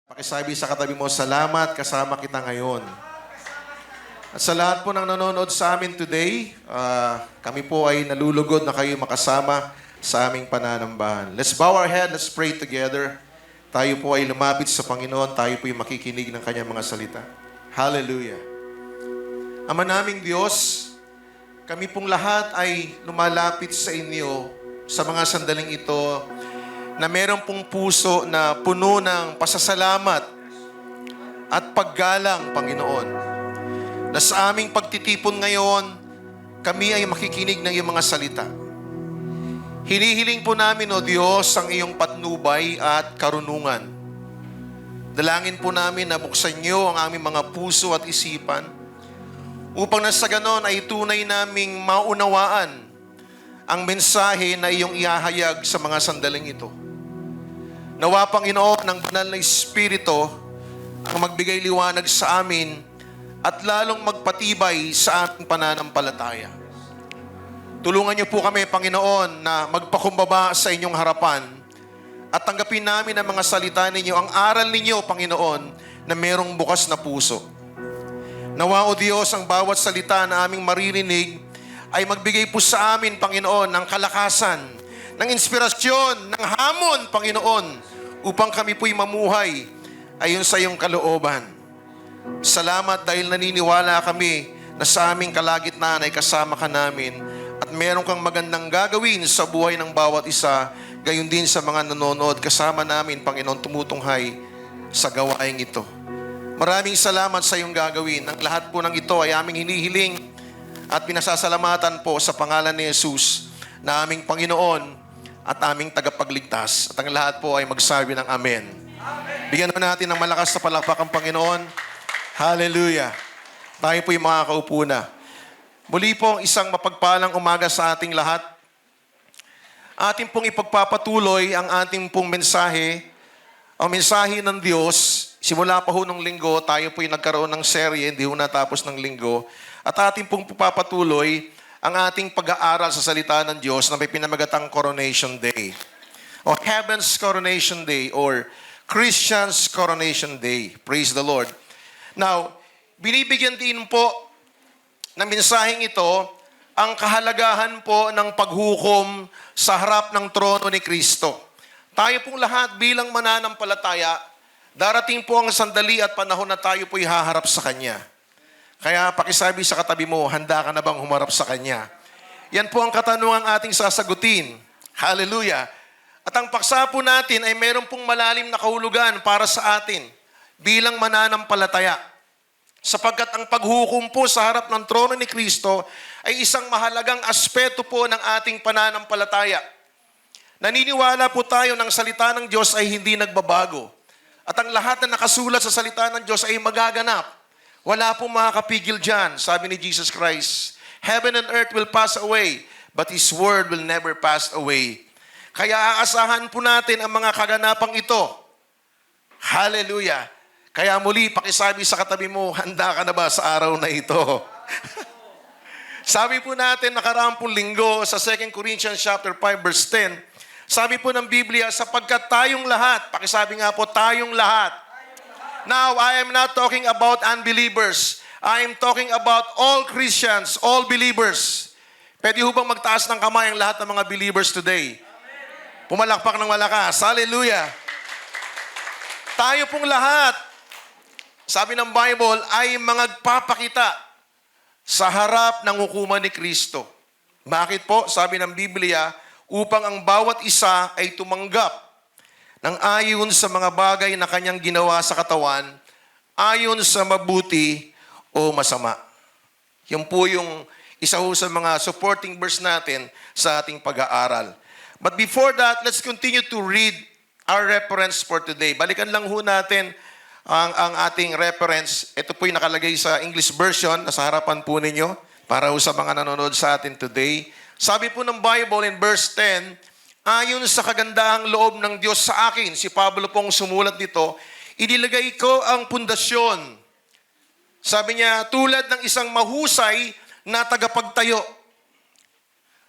Pakisabi sa katabi mo, salamat, kasama kita ngayon. At sa lahat po ng nanonood sa amin today, kami po ay nalulugod na kayo makasama sa aming pananambahan. Let's bow our head, let's pray together. Tayo po ay lumapit sa Panginoon, tayo po ay makikinig ng Kanyang mga salita. Hallelujah. Ama naming Diyos, kami pong lahat ay lumalapit sa inyo sa mga sandaling ito na meron pong puso na puno ng pasasalamat at paggalang, Panginoon. Na sa aming pagtitipon ngayon, kami ay makikinig ng iyong mga salita. Hinihiling po namin, O Diyos, ang iyong patnubay at karunungan. Dalangin po namin na buksan niyo ang aming mga puso at isipan upang na sa ganon ay tunay naming maunawaan ang mensahe na iyong ihahayag sa mga sandaling ito. Nawa, Panginoon, ng banal na Espiritu ang magbigay liwanag sa amin at lalong magpatibay sa ating pananampalataya. Tulungan niyo po kami, Panginoon, na magpakumbaba sa inyong harapan at tanggapin namin ang mga salita ninyo, ang aral ninyo, Panginoon, na merong bukas na puso. Nawa, O Diyos, ang bawat salita na aming maririnig ay magbigay po sa amin, Panginoon, ng kalakasan, ng inspirasyon, ng hamon, Panginoon, upang kami po'y mamuhay ayon sa iyong kalooban. Salamat dahil naniniwala kami na sa aming kalagitnaan ay kasama ka namin at meron kang magandang gagawin sa buhay ng bawat isa, gayon din sa mga nanonood. Kasama namin, Panginoon, tumutunghay sa gawaing ito. Maraming salamat sa iyong gagawin. Ang lahat po ng ito ay aming hinihiling at pinasasalamatan po sa pangalan ni Jesus na aming Panginoon at aming tagapagligtas. At ang lahat po ay magsabi ng Amen. Amen. Bigyan natin ng malakas na palakpak ang Panginoon. Hallelujah. Tayo po'y makakaupo na. Muli po isang mapagpalang umaga sa ating lahat. Ating pong ipagpapatuloy ang ating pong mensahe, ang mensahe ng Diyos. Simula pa ho nung linggo, tayo po'y nagkaroon ng serye, hindi ho natapos ng linggo. At ating pong papatuloy ang ating pag-aaral sa salita ng Diyos na may pinamagatang Coronation Day o Heaven's Coronation Day or Christian's Coronation Day. Praise the Lord. Now, binibigyan din po ng mensaheng ito ang kahalagahan po ng paghukom sa harap ng trono ni Kristo. Tayo pong lahat bilang mananampalataya, darating po ang sandali at panahon na tayo po'y haharap sa Kanya. Kaya pakisabi sa katabi mo, handa ka na bang humarap sa Kanya? Yan po ang katanungang ating sasagutin. Hallelujah. At ang paksa po natin ay meron pong malalim na kahulugan para sa atin bilang mananampalataya. Sapagkat ang paghukom po sa harap ng trono ni Kristo ay isang mahalagang aspeto po ng ating pananampalataya. Naniniwala po tayo ng salita ng Diyos ay hindi nagbabago. At ang lahat na nakasulat sa salita ng Diyos ay magaganap. Wala pong makakapigil dyan, sabi ni Jesus Christ. Heaven and earth will pass away, but His word will never pass away. Kaya aasahan po natin ang mga kaganapang ito. Hallelujah. Kaya muli, pakisabi sa katabi mo, handa ka na ba sa araw na ito? Sabi po natin, nakaraang pong linggo sa 2 Corinthians chapter 5, verse 10, sabi po ng Biblia, sapagkat tayong lahat, pakisabi nga po, tayong lahat. Now, I am not talking about unbelievers. I am talking about all Christians, all believers. Pwede ho bang magtaas ng kamay ang lahat ng mga believers today? Pumalakpak ng malakas. Hallelujah. Tayo pong lahat, sabi ng Bible, ay magpapakita sa harap ng hukuman ni Kristo. Bakit po? Sabi ng Biblia, upang ang bawat isa ay tumanggap ng ayon sa mga bagay na kanyang ginawa sa katawan, ayon sa mabuti o masama. Yan po yung isa ho sa mga supporting verse natin sa ating pag-aaral. But before that, let's continue to read our reference for today. Balikan lang ho natin ang ating reference. Ito po yung nakalagay sa English version, nasa harapan po ninyo, para ho sa mga nanonood sa atin today. Sabi po ng Bible in verse 10, ayon sa kagandahang loob ng Diyos sa akin, si Pablo pong sumulat dito, inilagay ko ang pundasyon. Sabi niya, tulad ng isang mahusay na tagapagtayo.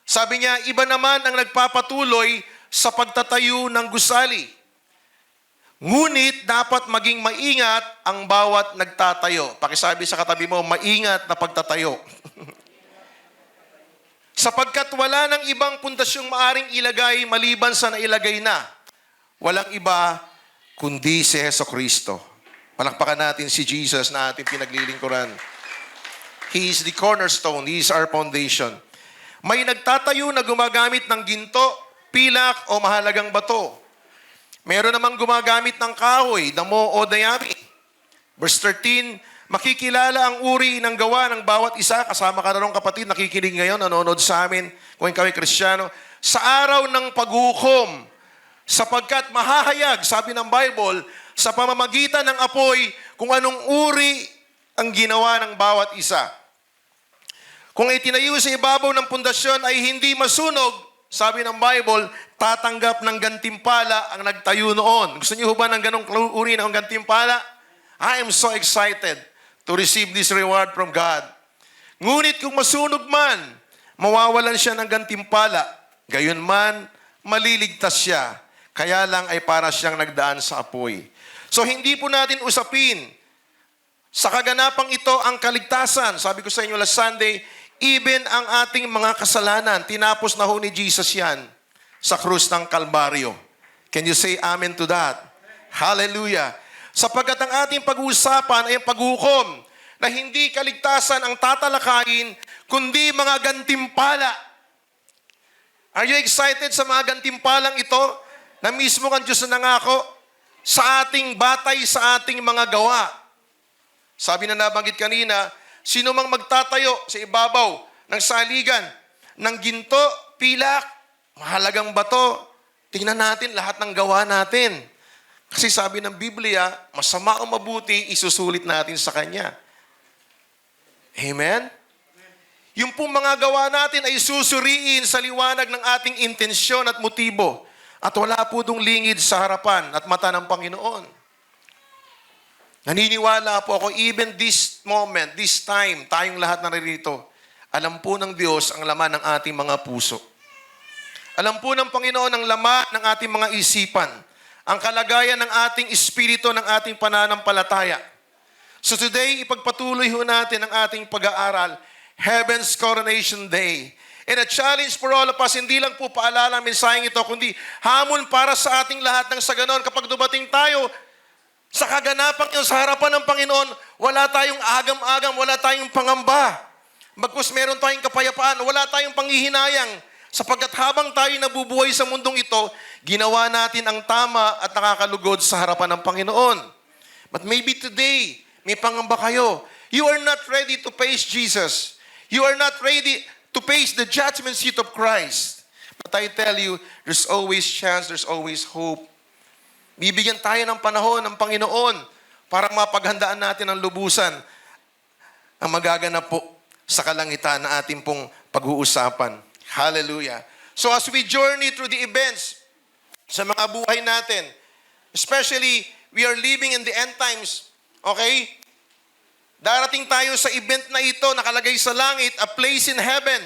Sabi niya, iba naman ang nagpapatuloy sa pagtatayo ng gusali. Ngunit dapat maging maingat ang bawat nagtatayo. Pakisabi sa katabi mo, maingat na pagtatayo. Sapagkat wala ng ibang pundasyong maaring ilagay maliban sa nailagay na. Walang iba kundi si Jesucristo. Palakpakan natin si Jesus na ating pinaglilingkuran. He is the cornerstone. He is our foundation. May nagtatayo na gumagamit ng ginto, pilak o mahalagang bato. Meron namang gumagamit ng kahoy, damo o dayami. Verse 13, makikilala ang uri ng gawa ng bawat isa. Kasama ka na rin kapatid, nakikinig ngayon, nanonood sa amin, kung ikaw ay Kristiyano. Sa araw ng paghukom, sapagkat mahahayag, sabi ng Bible, sa pamamagitan ng apoy, kung anong uri ang ginawa ng bawat isa. Kung itinayo sa ibabaw ng pundasyon ay hindi masunog, sabi ng Bible, tatanggap ng gantimpala ang nagtayo noon. Gusto niyo ba ng ganong uri ng gantimpala? I am so excited to receive this reward from God. Ngunit kung masunog man, mawawalan siya ng gantimpala. Gayon man, maliligtas siya. Kaya lang ay para siyang nagdaan sa apoy. So hindi po natin usapin sa kaganapang ito ang kaligtasan. Sabi ko sa inyo last Sunday, even ang ating mga kasalanan, tinapos na ho ni Jesus yan sa krus ng Kalbaryo. Can you say amen to that? Hallelujah. Sapagkat ang ating pag-uusapan ay ang paghukom na hindi kaligtasan ang tatalakayin, kundi mga gantimpala. Are you excited sa mga gantimpalang ito na mismo ang Diyos na nangako sa ating batay sa ating mga gawa? Sabi na nabanggit kanina, sino mang magtatayo sa ibabaw ng saligan, ng ginto, pilak, mahalagang bato, tingnan natin lahat ng gawa natin. Kasi sabi ng Biblia, masama o mabuti, isusulit natin sa Kanya. Amen? Yung pong mga gawa natin ay susuriin sa liwanag ng ating intensyon at motibo. At wala po dong lingid sa harapan at mata ng Panginoon. Naniniwala po ako, even this moment, this time, tayong lahat naririto, alam po ng Diyos ang laman ng ating mga puso. Alam po ng Panginoon ang laman ng ating mga isipan, ang kalagayan ng ating espiritu, ng ating pananampalataya. So today, ipagpatuloy ho natin ang ating pag-aaral, Heaven's Coronation Day. And a challenge for all of us, hindi lang po paalala ang mensaheng ito, kundi hamon para sa ating lahat ng sa ganon. Kapag dumating tayo sa kaganapan yun, sa harapan ng Panginoon, wala tayong agam-agam, wala tayong pangamba. Bagkus meron tayong kapayapaan, wala tayong panghihinayang. Sapagkat habang tayo nabubuhay sa mundong ito, ginawa natin ang tama at nakakalugod sa harapan ng Panginoon. But maybe today, may pangamba kayo. You are not ready to face Jesus. You are not ready to face the judgment seat of Christ. But I tell you, there's always chance, there's always hope. Bibigyan tayo ng panahon ng Panginoon para mapaghandaan natin ang lubusan ang magaganap po sa kalangitan na ating pong pag-uusapan. Hallelujah. So as we journey through the events sa mga buhay natin, especially we are living in the end times, okay? Darating tayo sa event na ito, nakalagay sa langit, a place in heaven.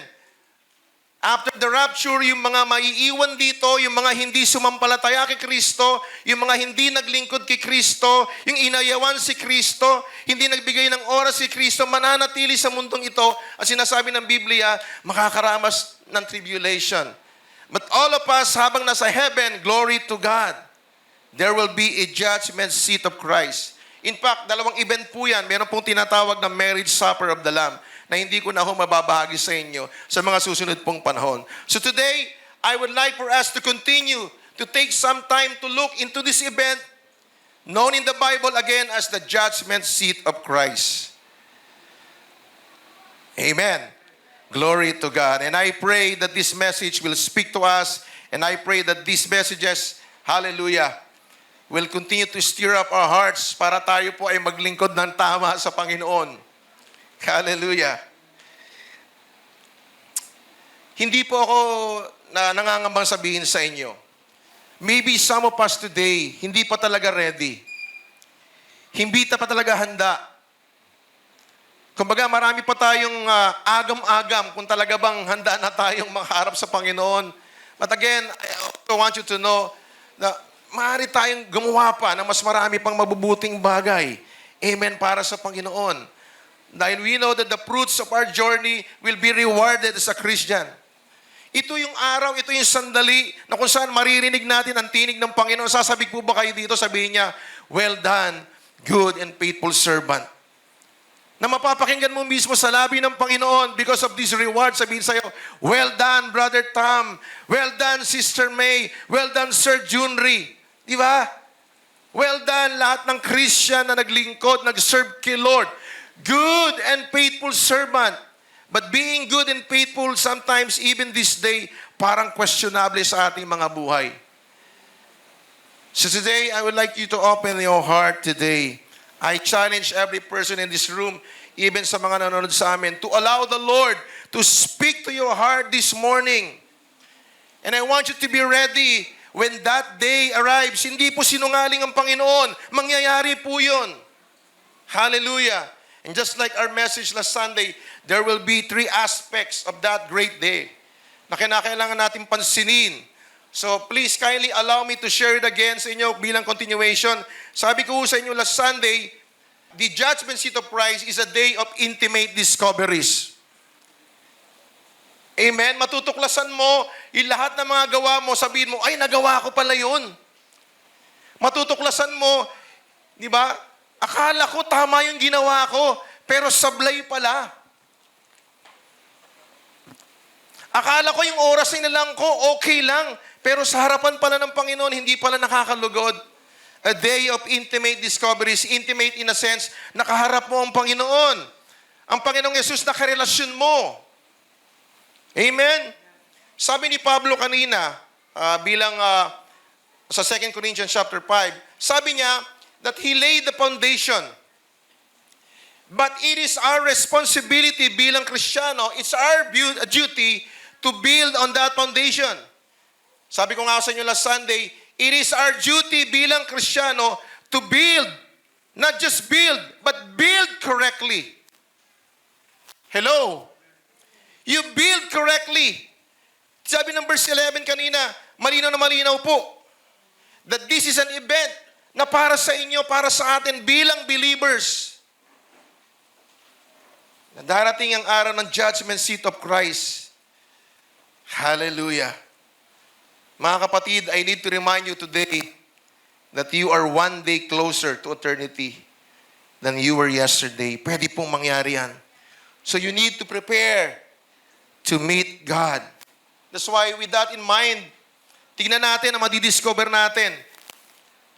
After the rapture, yung mga maiiwan dito, yung mga hindi sumampalataya kay Kristo, yung mga hindi naglingkod kay Kristo, yung inayawan si Kristo, hindi nagbigay ng oras si Kristo, mananatili sa mundong ito, at sinasabi ng Biblia, makakaramas ng tribulation. But all of us, habang nasa heaven, glory to God. There will be a judgment seat of Christ. In fact, dalawang event po yan. Meron pong tinatawag na marriage supper of the Lamb na hindi ko na ho mababahagi sa inyo sa mga susunod pong panahon. So today, I would like for us to continue to take some time to look into this event known in the Bible again as the judgment seat of Christ. Amen. Glory to God. And I pray that this message will speak to us, and I pray that these messages, hallelujah, will continue to stir up our hearts para tayo po ay maglingkod ng tama sa Panginoon. Hallelujah. Hindi po ako nangangambang sabihin sa inyo. Maybe some of us today, hindi pa talaga ready. Hindi pa talaga handa. Kumbaga, marami pa tayong agam-agam kung talaga bang handa na tayong makaharap sa Panginoon. But again, I want you to know na maaari tayong gumawa pa ng mas marami pang mabubuting bagay. Amen, para sa Panginoon. Dahil we know that the fruits of our journey will be rewarded as a Christian. Ito yung araw, ito yung sandali na kung saan maririnig natin ang tinig ng Panginoon. Sasabik po ba kayo dito? Sabihin niya, well done, good and faithful servant. Na mapapakinggan mo mismo sa labi ng Panginoon because of this reward. Sabihin sa'yo, well done, Brother Tom. Well done, Sister May. Well done, Sir Junri. Di ba? Well done, lahat ng Christian na naglingkod, nag-serve kay Lord. Good and faithful servant. But being good and faithful, sometimes even this day, parang questionable sa ating mga buhay. So today, I would like you to open your heart today. I challenge every person in this room, even sa mga nanonood sa amin, to allow the Lord to speak to your heart this morning. And I want you to be ready when that day arrives. Hindi po sinungaling ang Panginoon. Mangyayari po yun. Hallelujah. And just like our message last Sunday, there will be 3 aspects of that great day na kinakailangan natin pansinin. So please kindly allow me to share it again sa inyo bilang continuation. Sabi ko sa inyo last Sunday, the judgment seat of Christ is a day of intimate discoveries. Amen? Matutuklasan mo yung lahat ng mga gawa mo, sabihin mo, ay, nagawa ko pala yun. Matutuklasan mo, di ba? Akala ko tama yung ginawa ko, pero sablay pala. Akala ko yung oras na nilang ko, okay lang, pero sa harapan pala ng Panginoon, hindi pala nakakalugod. A day of intimate discoveries, intimate in a sense, nakaharap mo ang Panginoon. Ang Panginoong Yesus nakarelasyon mo. Amen? Sabi ni Pablo kanina, bilang sa 2 Corinthians chapter 5, sabi niya, that he laid the foundation. But it is our responsibility bilang Kristiyano, it's our duty to build on that foundation. Sabi ko nga sa inyo last Sunday, it is our duty bilang Kristiyano to build. Not just build, but build correctly. Hello? You build correctly. Sabi ng verse 11 kanina, malinaw na malinaw po, that this is an event na para sa inyo, para sa atin bilang believers. Na darating ang araw ng judgment seat of Christ. Hallelujah. Mga kapatid, I need to remind you today that you are one day closer to eternity than you were yesterday. Pwede pong mangyari yan. So you need to prepare to meet God. That's why with that in mind, tignan natin na madidiscover natin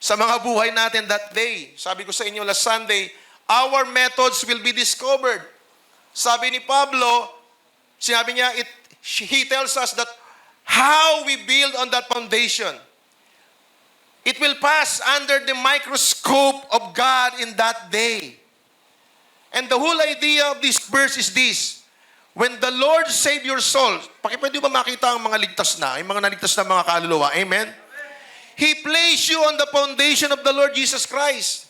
sa mga buhay natin that day. Sabi ko sa inyo last Sunday, our methods will be discovered. Sabi ni Pablo, sinabi niya, he tells us that how we build on that foundation. It will pass under the microscope of God in that day. And the whole idea of this verse is this. When the Lord save your soul, pwede ba makita ang mga ligtas na, yung mga naligtas na mga kaluluwa? Amen? He placed you on the foundation of the Lord Jesus Christ.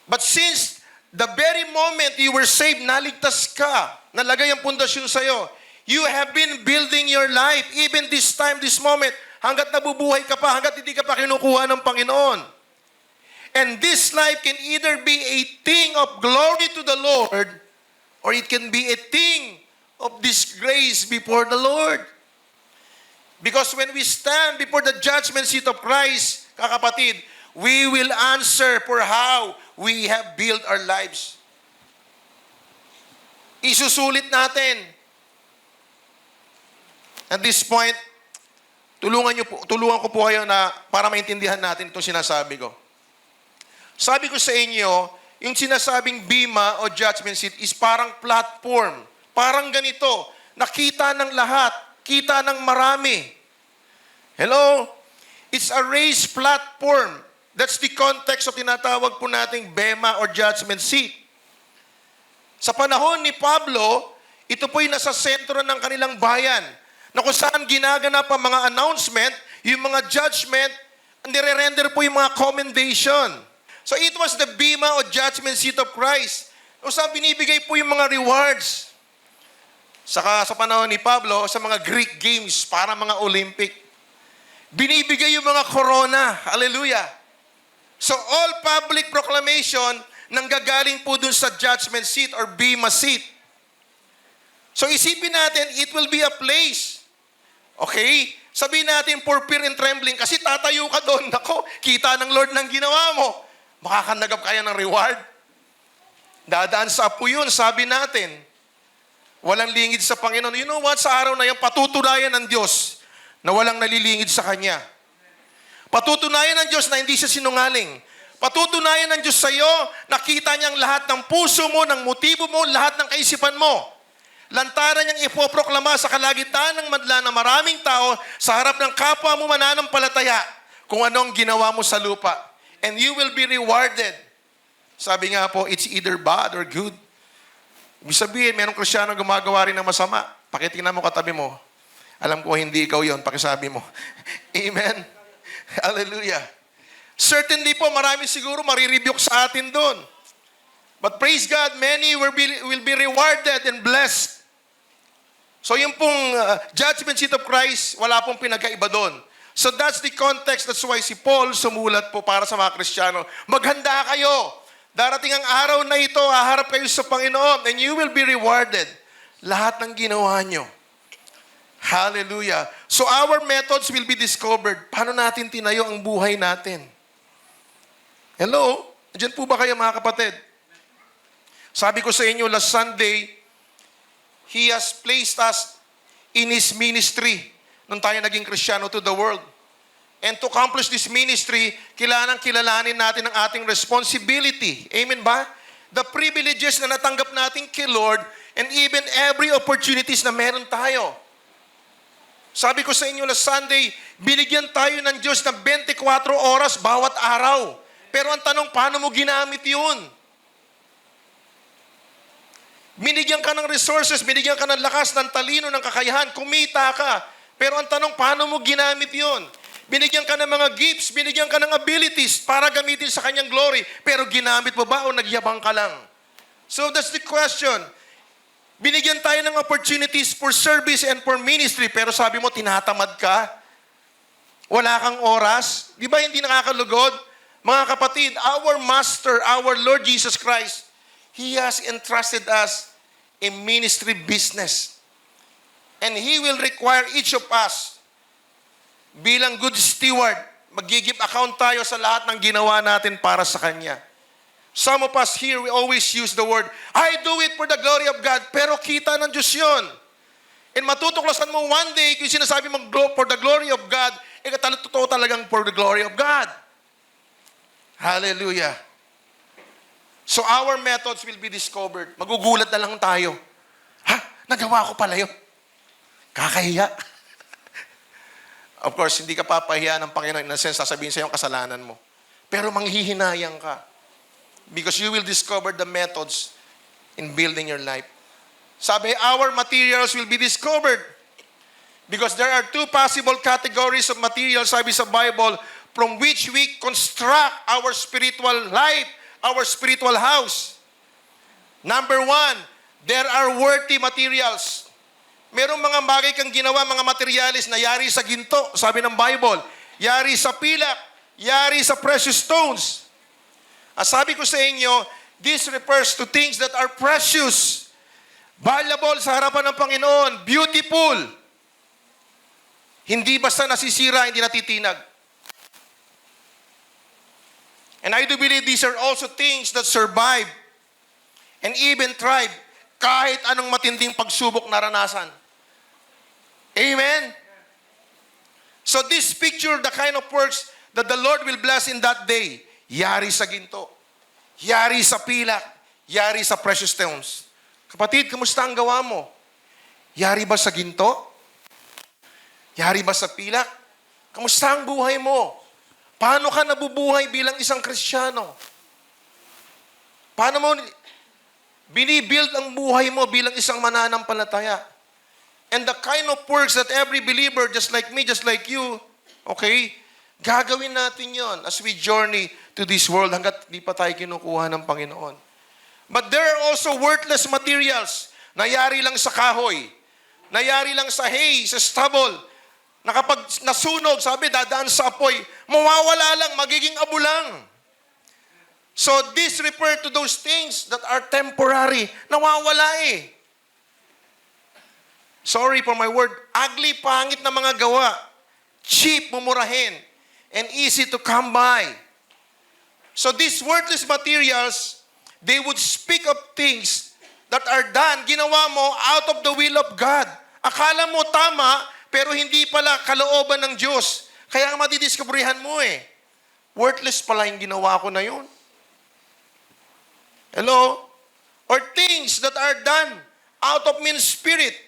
But since the very moment you were saved, naligtas ka, nalagay ang pundasyon sa'yo, you have been building your life, even this time, this moment, hanggat nabubuhay ka pa, hanggat hindi ka pa kinukuha ng Panginoon. And this life can either be a thing of glory to the Lord, or it can be a thing of disgrace before the Lord. Because when we stand before the judgment seat of Christ, kakapatid, we will answer for how we have built our lives. Isusulit natin. At this point, tulungan ko po kayo na para maintindihan natin itong sinasabi ko. Sabi ko sa inyo, yung sinasabing bima o judgment seat is parang platform. Parang ganito, nakita ng lahat, kita ng marami. Hello? It's a raised platform. That's the context of tinatawag po nating bema or judgment seat. Sa panahon ni Pablo, ito po'y nasa sentro ng kanilang bayan, na kung saan ginaganap ang mga announcement, yung mga judgment, nire-render po yung mga commendation. So it was the bema o judgment seat of Christ. Kung saan binibigay po yung mga rewards. Saka sa panahon ni Pablo, sa mga Greek games, para mga Olympic. Binibigay yung mga corona. Hallelujah. So all public proclamation nanggagaling po dun sa judgment seat or bema seat. So isipin natin, it will be a place. Okay? Sabihin natin, for fear and trembling, kasi tatayo ka doon. Nako, kita ng Lord ng ginawa mo. Makakanagap kaya ng reward. Dadaan sa apo yun, sabi natin. Walang lingid sa Panginoon. You know what? Sa araw na yan, patutunayan ng Diyos na walang nalilingid sa Kanya. Patutunayan ng Diyos na hindi siya sinungaling. Patutunayan ng Diyos sa iyo, nakita niyang lahat ng puso mo, ng motibo mo, lahat ng kaisipan mo. Lantaran niyang ipoproklama sa kalagitnaan ng madla ng maraming tao sa harap ng kapwa mo mananampalataya kung anong ginawa mo sa lupa. And you will be rewarded. Sabi nga po, it's either bad or good. Ibig sabihin, merong Kristiyanong gumagawa rin ng masama. Pakitingnan mo katabi mo. Alam ko hindi ikaw yon, pakisabi mo. Amen. Hallelujah. Certainly po, marami siguro marirebuke sa atin doon. But praise God, many will be rewarded and blessed. So yung pong judgment seat of Christ, wala pong pinagkaiba doon. So that's the context. That's why si Paul sumulat po para sa mga Kristiyano. Maghanda kayo. Darating ang araw na ito, haharap kayo sa Panginoon and you will be rewarded. Lahat ng ginawa nyo. Hallelujah. So our methods will be discovered. Paano natin tinayo ang buhay natin? Hello? Diyan po ba kayo mga kapatid? Sabi ko sa inyo last Sunday, He has placed us in His ministry nung tayo naging Kristiyano to the world. And to accomplish this ministry, kilalanin natin ang ating responsibility. Amen ba? The privileges na natanggap natin kay Lord and even every opportunities na meron tayo. Sabi ko sa inyo last Sunday, binigyan tayo ng Diyos ng 24 oras bawat araw. Pero ang tanong, paano mo ginamit yun? Binigyan ka ng resources, binigyan ka ng lakas, ng talino, ng kakayahan, kumita ka. Pero ang tanong, paano mo ginamit yun? Binigyan ka ng mga gifts, binigyan ka ng abilities para gamitin sa kanyang glory. Pero ginamit mo ba o nagyabang ka lang? So that's the question. Binigyan tayo ng opportunities for service and for ministry. Pero sabi mo, tinatamad ka? Wala kang oras? Di ba hindi nakakalugod? Mga kapatid, our Master, our Lord Jesus Christ, He has entrusted us a ministry business. And He will require each of us bilang good steward, mag-give account tayo sa lahat ng ginawa natin para sa Kanya. Some of us here, we always use the word, I do it for the glory of God. Pero kita ng Diyos yun. And matutuklasan mo one day, kung sinasabi mo for the glory of God, totoo talagang for the glory of God. Hallelujah. So our methods will be discovered. Magugulat na lang tayo. Ha? Nagawa ko pala yun. Kakahiya. Of course, hindi ka papahiya ng Panginoon. In a sense, sasabihin sa iyo ang kasalanan mo. Pero manghihinayang ka. Because you will discover the methods in building your life. Sabi, our materials will be discovered. Because there are two possible categories of materials, sabi sa Bible, from which we construct our spiritual life, our spiritual house. Number one, there are worthy materials. Merong mga bagay kang ginawa, mga materialis na yari sa ginto, sabi ng Bible. Yari sa pilak, yari sa precious stones. Sabi ko sa inyo, this refers to things that are precious, valuable sa harapan ng Panginoon, beautiful. Hindi basta nasisira, hindi natitinag. And I do believe these are also things that survive and even thrive kahit anong matinding pagsubok naranasan. Amen? So this picture, the kind of works that the Lord will bless in that day, yari sa ginto, yari sa pilak, yari sa precious stones. Kapatid, kamusta ang gawa mo? Yari ba sa ginto? Yari ba sa pilak? Kamusta ang buhay mo? Paano ka nabubuhay bilang isang Kristiyano? Paano mo binibuild ang buhay mo bilang isang mananampalataya? And the kind of works that every believer, just like me, just like you, okay, gagawin natin yon as we journey to this world hanggat di pa tayo kinukuha ng Panginoon. But there are also worthless materials. Nayari lang sa kahoy. Nayari lang sa hay, sa stubble. na kapag nasunog, sabi, dadaan sa apoy, mawawala lang, magiging abo lang. So this refer to those things that are temporary. Nawawala eh. Sorry for my word. Ugly, pangit na mga gawa. Cheap, mumurahin. And easy to come by. So these worthless materials, they would speak of things that are done, ginawa mo out of the will of God. Akala mo tama, pero hindi pala kalooban ng Diyos. Kaya ang madidiscoveryhan mo eh. Worthless pala yung ginawa ko na yun. Hello? Or things that are done out of mean spirit.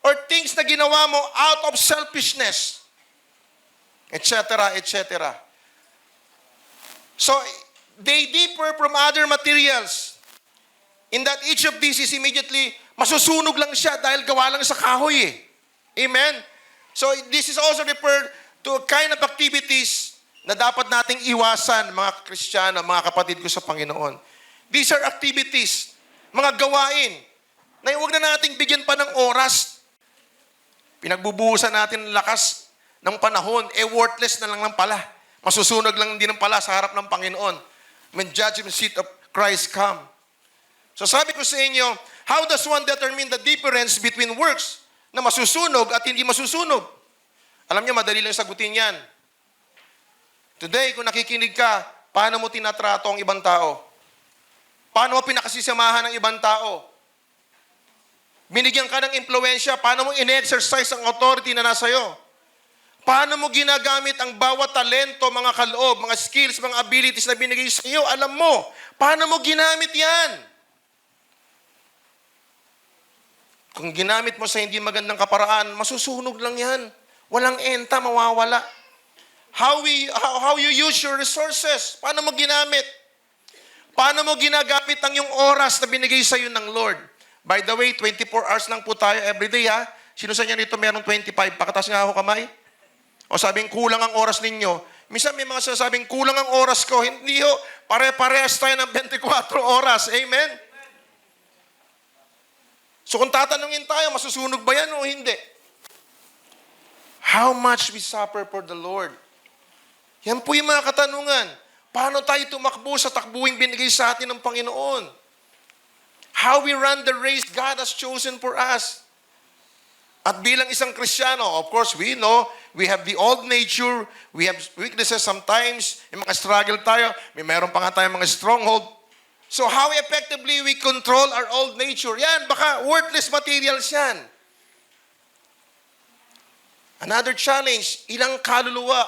Or things na ginawa mo out of selfishness. Etc., etc. So, they differ from other materials. In that each of these is immediately, masusunog lang siya dahil gawa lang sa kahoy eh. Amen? So, this is also referred to a kind of activities na dapat nating iwasan, mga Kristiyano, mga kapatid ko sa Panginoon. These are activities, mga gawain, na huwag na nating bigyan pa ng oras. Pinagbubuhusan natin ng lakas ng panahon, worthless na lang pala. Masusunog lang din pala sa harap ng Panginoon when judgment seat of Christ come. So sabi ko sa inyo, how does one determine the difference between works na masusunog at hindi masusunog? Alam niyo, madali lang sagutin yan. Today, kung nakikinig ka, paano mo tinatrato ang ibang tao? Paano mo pinakasisamahan ng ibang tao? Binigyan ka ng impluensya, paano mo in-exercise ang authority na nasa iyo? Paano mo ginagamit ang bawat talento, mga kaloob, mga skills, mga abilities na binigay sa iyo? Alam mo, paano mo ginamit yan? Kung ginamit mo sa hindi magandang kaparaan, masusunog lang yan. Walang enta, mawawala. How you use your resources? Paano mo ginamit? Paano mo ginagamit ang yung oras na binigay sa iyo ng Lord? By the way, 24 hours lang po tayo everyday ha. Sino sa inyo nito merong 25? Pakatas nga ako kamay. O sabing kulang ang oras ninyo. Minsan may mga sasabing kulang ang oras ko. Hindi ho. Pare-parehas tayo ng 24 oras. Amen? So kung tatanungin tayo, masusunog ba yan o hindi? How much we suffer for the Lord? Yan po yung mga katanungan. Paano tayo tumakbo sa takbuhing binigay sa atin ng Panginoon? How we run the race God has chosen for us. At bilang isang Kristiyano, of course, we know, we have the old nature, we have weaknesses sometimes, may mga struggle tayo, meron pa nga tayong mga stronghold. So how effectively we control our old nature? Yan, baka worthless materials yan. Another challenge, ilang kaluluwa,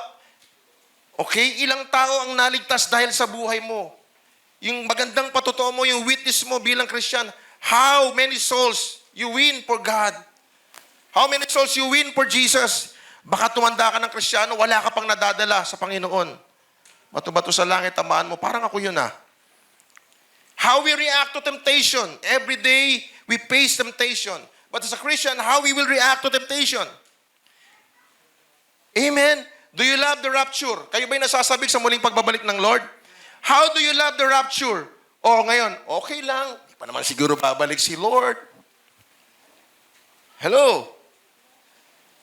okay, ilang tao ang naligtas dahil sa buhay mo? Yung magandang patotoo mo, yung witness mo bilang Christian, how many souls you win for God? How many souls you win for Jesus? Baka tumanda ka ng Kristiyano, wala ka pang nadadala sa Panginoon. Bato-bato sa langit, tamaan mo, parang ako yun ah. How we react to temptation. Every day, we face temptation. But as a Christian, how we will react to temptation? Amen? Do you love the rapture? Kayo ba'y nasasabik sa muling pagbabalik ng Lord? How do you love the rapture? O ngayon, okay lang. Di pa naman siguro babalik si Lord. Hello?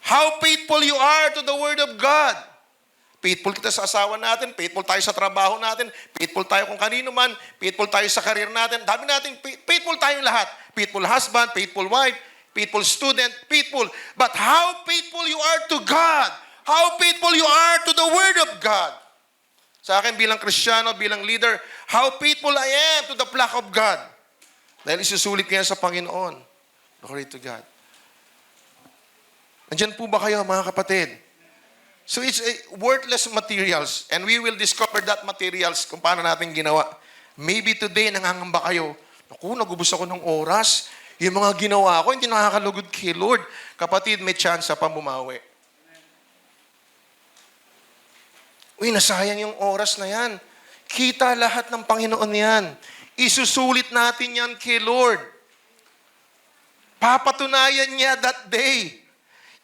How faithful you are to the Word of God. Faithful kita sa asawa natin, faithful tayo sa trabaho natin, faithful tayo kung kanino man, faithful tayo sa career natin. Dami natin, faithful tayong lahat. Faithful husband, faithful wife, faithful student, faithful. But how faithful you are to God. How faithful you are to the Word of God. Sa akin bilang Kristiyano, bilang leader, how faithful I am to the flock of God. Dahil isusulit ko yan sa Panginoon. Glory to God. Nandiyan po ba kayo, mga kapatid? So it's worthless materials, and we will discover that materials kung paano natin ginawa. Maybe today, nangangamba kayo, naku, nagubos ako ng oras. Yung mga ginawa ko, hindi nakakalugod kay Lord. Kapatid, may chance pa bumawi. Uy, nasayang yung oras na yan. Kita lahat ng Panginoon yan. Isusulit natin yan kay Lord. Papatunayan niya that day.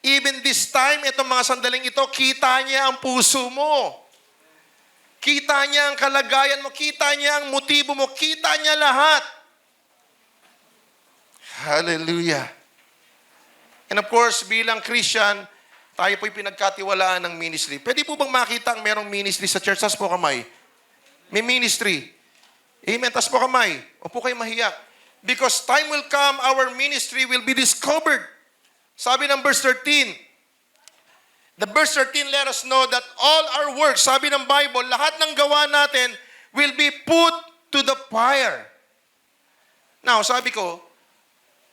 Even this time, itong mga sandaling ito, kita niya ang puso mo. Kita niya ang kalagayan mo. Kita niya ang motibo mo. Kita niya lahat. Hallelujah. And of course, bilang Christian, tayo po'y pinagkatiwalaan ng ministry. Pwede po bang makita ang merong ministry sa church? Tas po kamay. May ministry. Amen. Tas po kamay. O po kayo mahiya. Because time will come, our ministry will be discovered. Sabi ng verse 13, the verse 13 let us know that all our works, sabi ng Bible, lahat ng gawa natin will be put to the fire. Now, sabi ko,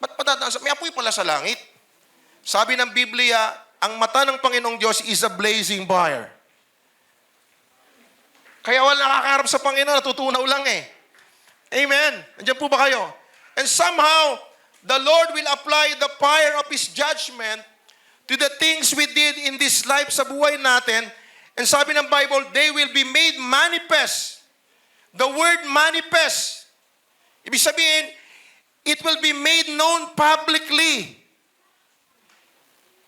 ba't may apoy pala sa langit? Sabi ng Biblia, ang mata ng Panginoong Diyos is a blazing fire. Kaya wala nakakaharap sa Panginoon, natutunaw lang eh. Amen. Nandiyan po ba kayo? And somehow, the Lord will apply the fire of His judgment to the things we did in this life sa buhay natin. And sabi ng Bible, they will be made manifest. The word manifest. Ibig sabihin, it will be made known publicly.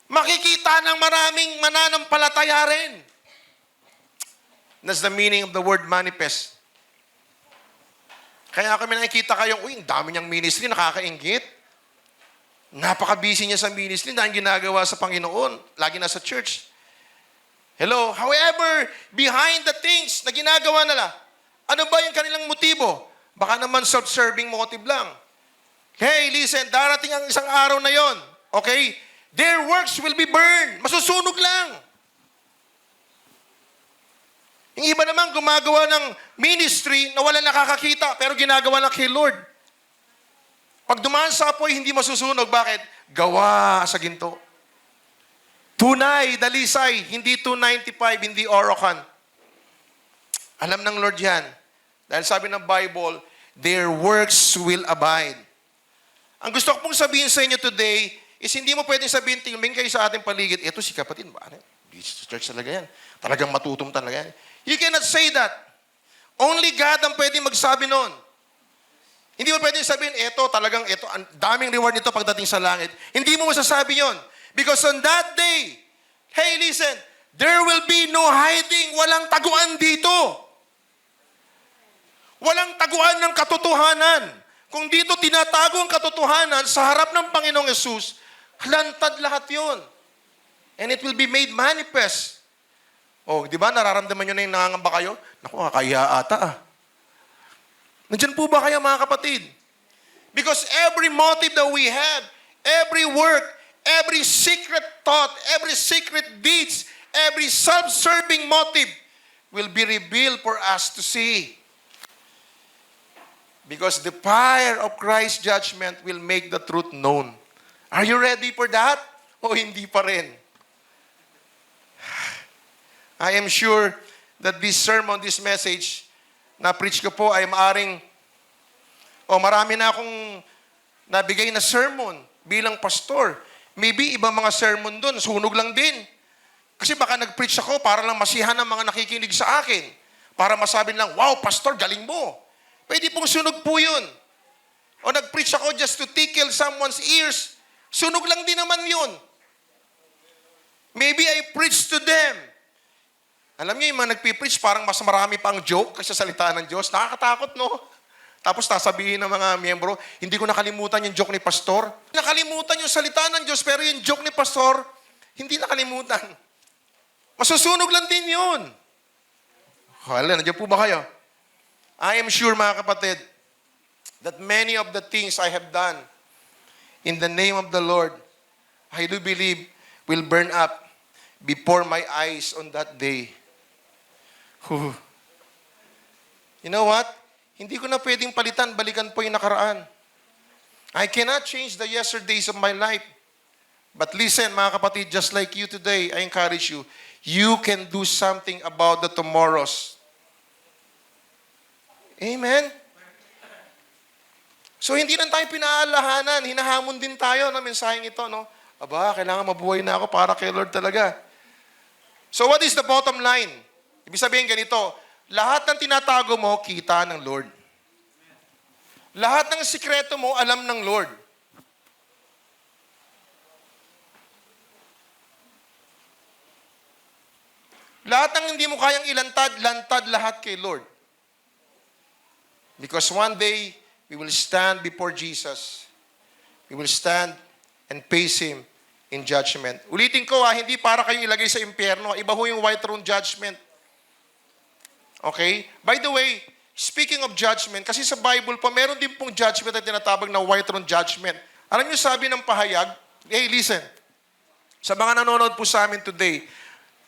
Makikita ng maraming mananampalataya rin. That's the meaning of the word manifest. Kaya kami nakikita kayong, ang dami niyang ministry, nakakaingit. Napaka-busy niya sa ministry, dahil ginagawa sa Panginoon. Lagi nasa church. Hello? However, behind the things na ginagawa nila, ano ba yung kanilang motibo? Baka naman self-serving motive lang. Hey, listen, darating ang isang araw na yon. Okay? Their works will be burned. Masusunog lang. Yung iba naman gumagawa ng ministry na wala nakakakita pero ginagawa lang kay Lord. Pag dumaan sa apoy, hindi masusunog. Bakit? Gawa sa ginto. Tunay, dalisay, hindi 295, hindi Orocan. Alam ng Lord yan. Dahil sabi ng Bible, their works will abide. Ang gusto ko pong sabihin sa inyo today is hindi mo pwedeng sabihin, tingin kayo sa ating paligid, eto si kapatid, sa church talaga yan. Talagang matutum talaga yan. You cannot say that. Only God ang pwedeng magsabi nun. Hindi mo pwedeng sabihin, eto, ang daming reward nito pagdating sa langit. Hindi mo masasabi yon. Because on that day, hey, listen, there will be no hiding. Walang taguan dito. Walang taguan ng katotohanan. Kung dito tinatago ang katotohanan sa harap ng Panginoong Yesus, lantad lahat yon. And it will be made manifest. Oh, di ba, nararamdaman nyo na yung nangangamba kayo? Naku, kaya ata ah. Nandiyan po ba kayo mga kapatid? Because every motive that we have, every work, every secret thought, every secret deeds, every self-serving motive will be revealed for us to see. Because the fire of Christ's judgment will make the truth known. Are you ready for that? O hindi pa rin? I am sure that this sermon, this message, na preach ko po ay maaring, marami na akong nabigay na sermon bilang pastor. Maybe ibang mga sermon doon, sunog lang din. Kasi baka nag-preach ako para lang masihan ng mga nakikinig sa akin. Para masabi lang, wow, pastor, galing mo. Pwede pong sunog po yun. O nag-preach ako just to tickle someone's ears. Sunog lang din naman yun. Maybe I preach to them. Alam niyo, yung mga nagpipreach, parang mas marami pang joke kasi sa salita ng Diyos. Nakakatakot, no? Tapos sasabihin ng mga miyembro, hindi ko nakalimutan yung joke ni pastor. Nakalimutan yung salita ng Diyos, pero yung joke ni pastor, hindi nakalimutan. Masusunog lang din yun. Hala, nandiyan po ba kayo? I am sure, mga kapatid, that many of the things I have done in the name of the Lord, I do believe will burn up before my eyes on that day. You know what? Hindi ko na pwedeng palitan, balikan po yung nakaraan. I cannot change the yesterdays of my life. But listen, mga kapatid, just like you today, I encourage you, you can do something about the tomorrows. Amen? So, hindi lang tayo pinaalahanan, hinahamon din tayo na mensaheng ito, no? Aba, kailangan mabuhay na ako para kay Lord talaga. So, what is the bottom line? Ibig sabihin ganito, lahat ng tinatago mo, kita ng Lord. Lahat ng sikreto mo, alam ng Lord. Lahat ng hindi mo kayang ilantad, lantad lahat kay Lord. Because one day, we will stand before Jesus. We will stand and face Him in judgment. Ulitin ko hindi para kayo ilagay sa impyerno. Iba ho yung white throne judgment. Okay? By the way, speaking of judgment, kasi sa Bible po, meron din pong judgment na tinatawag na white throne judgment. Alam niyo sabi ng pahayag, hey, listen, sa mga nanonood po sa amin today,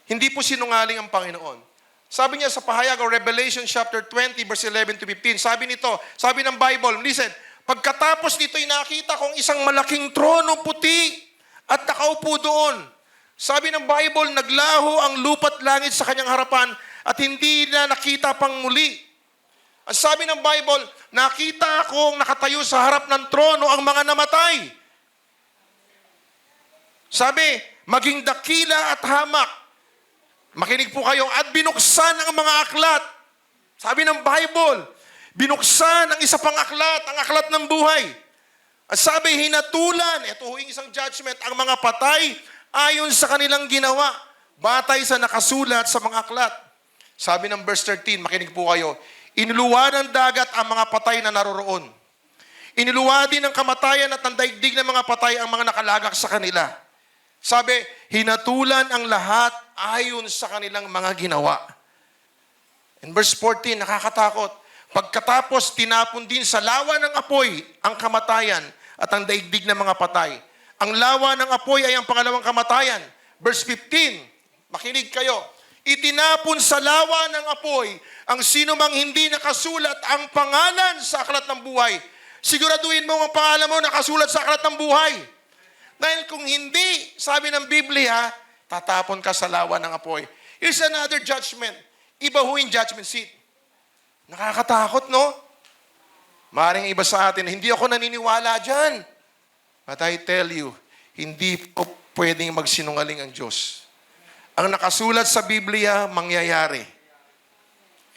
hindi po sinungaling ang Panginoon. Sabi niya sa pahayag o Revelation chapter 20, verse 11 to 15, sabi ng Bible, listen, pagkatapos nito'y nakita kong isang malaking trono puti at nakaupo doon. Sabi ng Bible, naglaho ang lupa't langit sa kanyang harapan at hindi na nakita pang muli. At sabi ng Bible, nakita akong nakatayo sa harap ng trono ang mga namatay. Sabi, maging dakila at hamak. Makinig po kayo, at binuksan ang mga aklat. Sabi ng Bible, binuksan ang isa pang aklat, ang aklat ng buhay. At sabi, hinatulan, ito yung isang judgment, ang mga patay ayon sa kanilang ginawa, batay sa nakasulat sa mga aklat. Sabi ng verse 13, makinig po kayo, inuluwa ng dagat ang mga patay na naroroon. Inuluwa din ng kamatayan at ng daigdig ng mga patay ang mga nakalagak sa kanila. Sabi, hinatulan ang lahat ayon sa kanilang mga ginawa. In verse 14, nakakatakot. Pagkatapos, tinapon din sa lawa ng apoy ang kamatayan at ang daigdig ng mga patay. Ang lawa ng apoy ay ang pangalawang kamatayan. Verse 15, makinig kayo. Itinapon sa lawa ng apoy ang sinumang hindi nakasulat ang pangalan sa aklat ng buhay. Siguraduhin mo ang pangalan mo nakasulat sa aklat ng buhay. Dahil kung hindi, sabi ng Biblia, tatapon ka sa lawa ng apoy. Here's another judgment. Iba ho yung judgment seat. Nakakatakot, no? Maaaring iba sa atin, hindi ako naniniwala dyan. But I tell you, hindi po pwedeng magsinungaling ang Diyos. Ang nakasulat sa Biblia, mangyayari.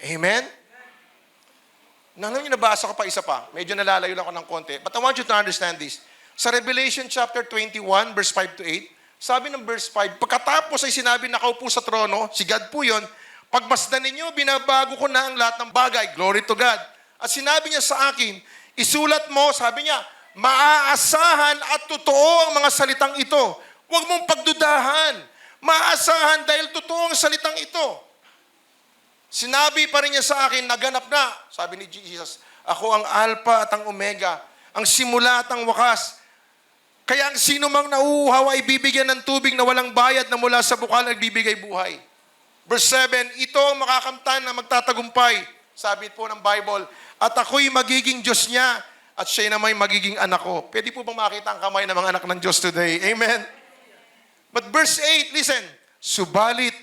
Amen? Nang nabasa ko pa isa pa, medyo nalalayo lang ako ng konti. But I want you to understand this. Sa Revelation chapter 21, verse 5 to 8, sabi ng verse 5, pagkatapos ay sinabi nakaupo sa trono, si God po yun, pagmasdan ninyo, binabago ko na ang lahat ng bagay. Glory to God. At sinabi niya sa akin, isulat mo, sabi niya, maaasahan at totoo ang mga salitang ito. Huwag mong pagdudahan. Maaasahan dahil totoo ang salitang ito. Sinabi pa rin niya sa akin, naganap na. Sabi ni Jesus, ako ang Alpha at ang Omega, ang simula at ang wakas. Kaya ang sino mang nauuhaw ay bibigyan ng tubig na walang bayad na mula sa bukal na nagbibigay buhay. Verse 7, ito ang makakamtan na magtatagumpay. Sabi po ng Bible, at ako'y magiging Diyos niya at siya naman magiging anak ko. Pwede po bang makita ang kamay ng mga anak ng Diyos today? Amen? But verse 8, listen, subalit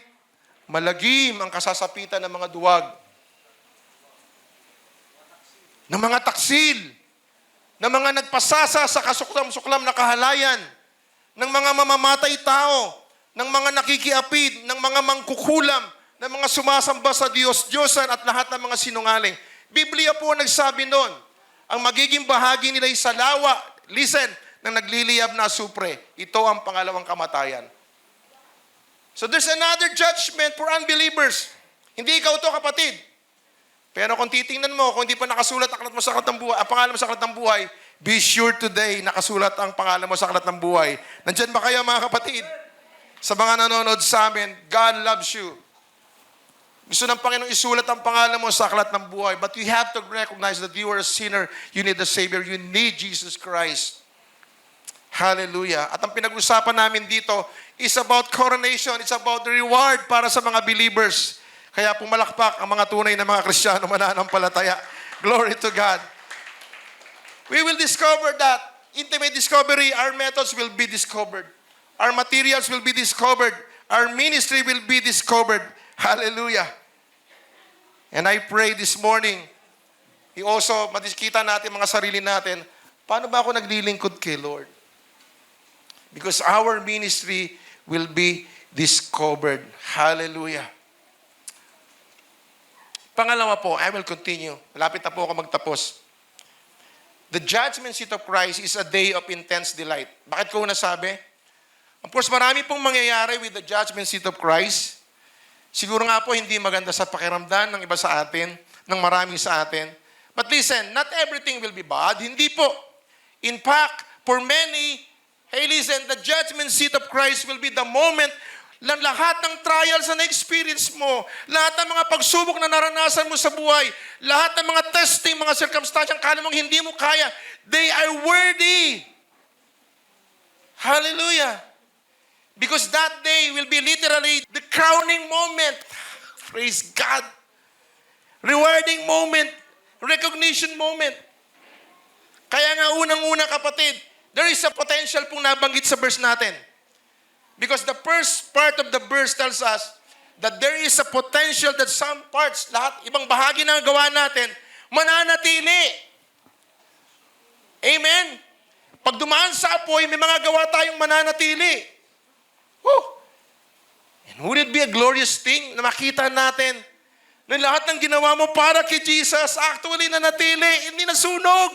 malagim ang kasasapitan ng mga duwag, ng mga taksil, ng mga nagpasasa sa kasuklam-suklam na kahalayan, ng mga mamamatay tao, ng mga nakikiapid, ng mga mangkukulam, ng mga sumasamba sa Diyos-Diyosan at lahat ng mga sinungaling. Biblia po nagsabi noon, ang magiging bahagi nila ay sa lawa, listen, ng nagliliyab na supre. Ito ang pangalawang kamatayan. So there's another judgment for unbelievers. Hindi ikaw to, kapatid. Pero kung titingnan mo, kung hindi pa nakasulat ang aklat mo sa aklat ng buhay, ang pangalan mo sa aklat ng buhay, be sure today nakasulat ang pangalan mo sa aklat ng buhay. Nandyan ba kayo, mga kapatid? Sa mga nanonood sa amin, God loves you. Gusto ng Panginoon isulat ang pangalan mo sa aklat ng buhay. But you have to recognize that you are a sinner. You need a Savior. You need Jesus Christ. Hallelujah. At ang pinag-usapan namin dito is about coronation. It's about the reward para sa mga believers. Kaya pumalakpak ang mga tunay na mga Kristiyano mananampalataya. Glory to God. We will discover that. Intimate discovery, our methods will be discovered. Our materials will be discovered. Our ministry will be discovered. Hallelujah. And I pray this morning, also, makikita natin mga sarili natin, paano ba ako naglilingkod kay Lord? Because our ministry will be discovered. Hallelujah. Pangalawa po, I will continue. Malapit na po ako magtapos. The judgment seat of Christ is a day of intense delight. Bakit ko nasabi? Of course, marami pong mangyayari with the judgment seat of Christ. Siguro nga po hindi maganda sa pakiramdam ng iba sa atin, ng marami sa atin. But listen, not everything will be bad. Hindi po. In fact, for many, Hey, listen, the judgment seat of Christ will be the moment na lahat ng trials na na-experience mo, lahat ng mga pagsubok na naranasan mo sa buhay, lahat ng mga testing, mga circumstances, kala mong hindi mo kaya, they are worthy. Hallelujah. Because that day will be literally the crowning moment. Praise God. Rewarding moment. Recognition moment. Kaya nga unang-una kapatid, there is a potential pong nabanggit sa verse natin. Because the first part of the verse tells us that there is a potential that some parts, lahat, ibang bahagi ng gawa natin, mananatili. Amen? Pag dumaan sa apoy, may mga gawa tayong mananatili. Woo! And would it be a glorious thing na makita natin na lahat ng ginawa mo para kay Jesus actually nanatili, hindi nasunog.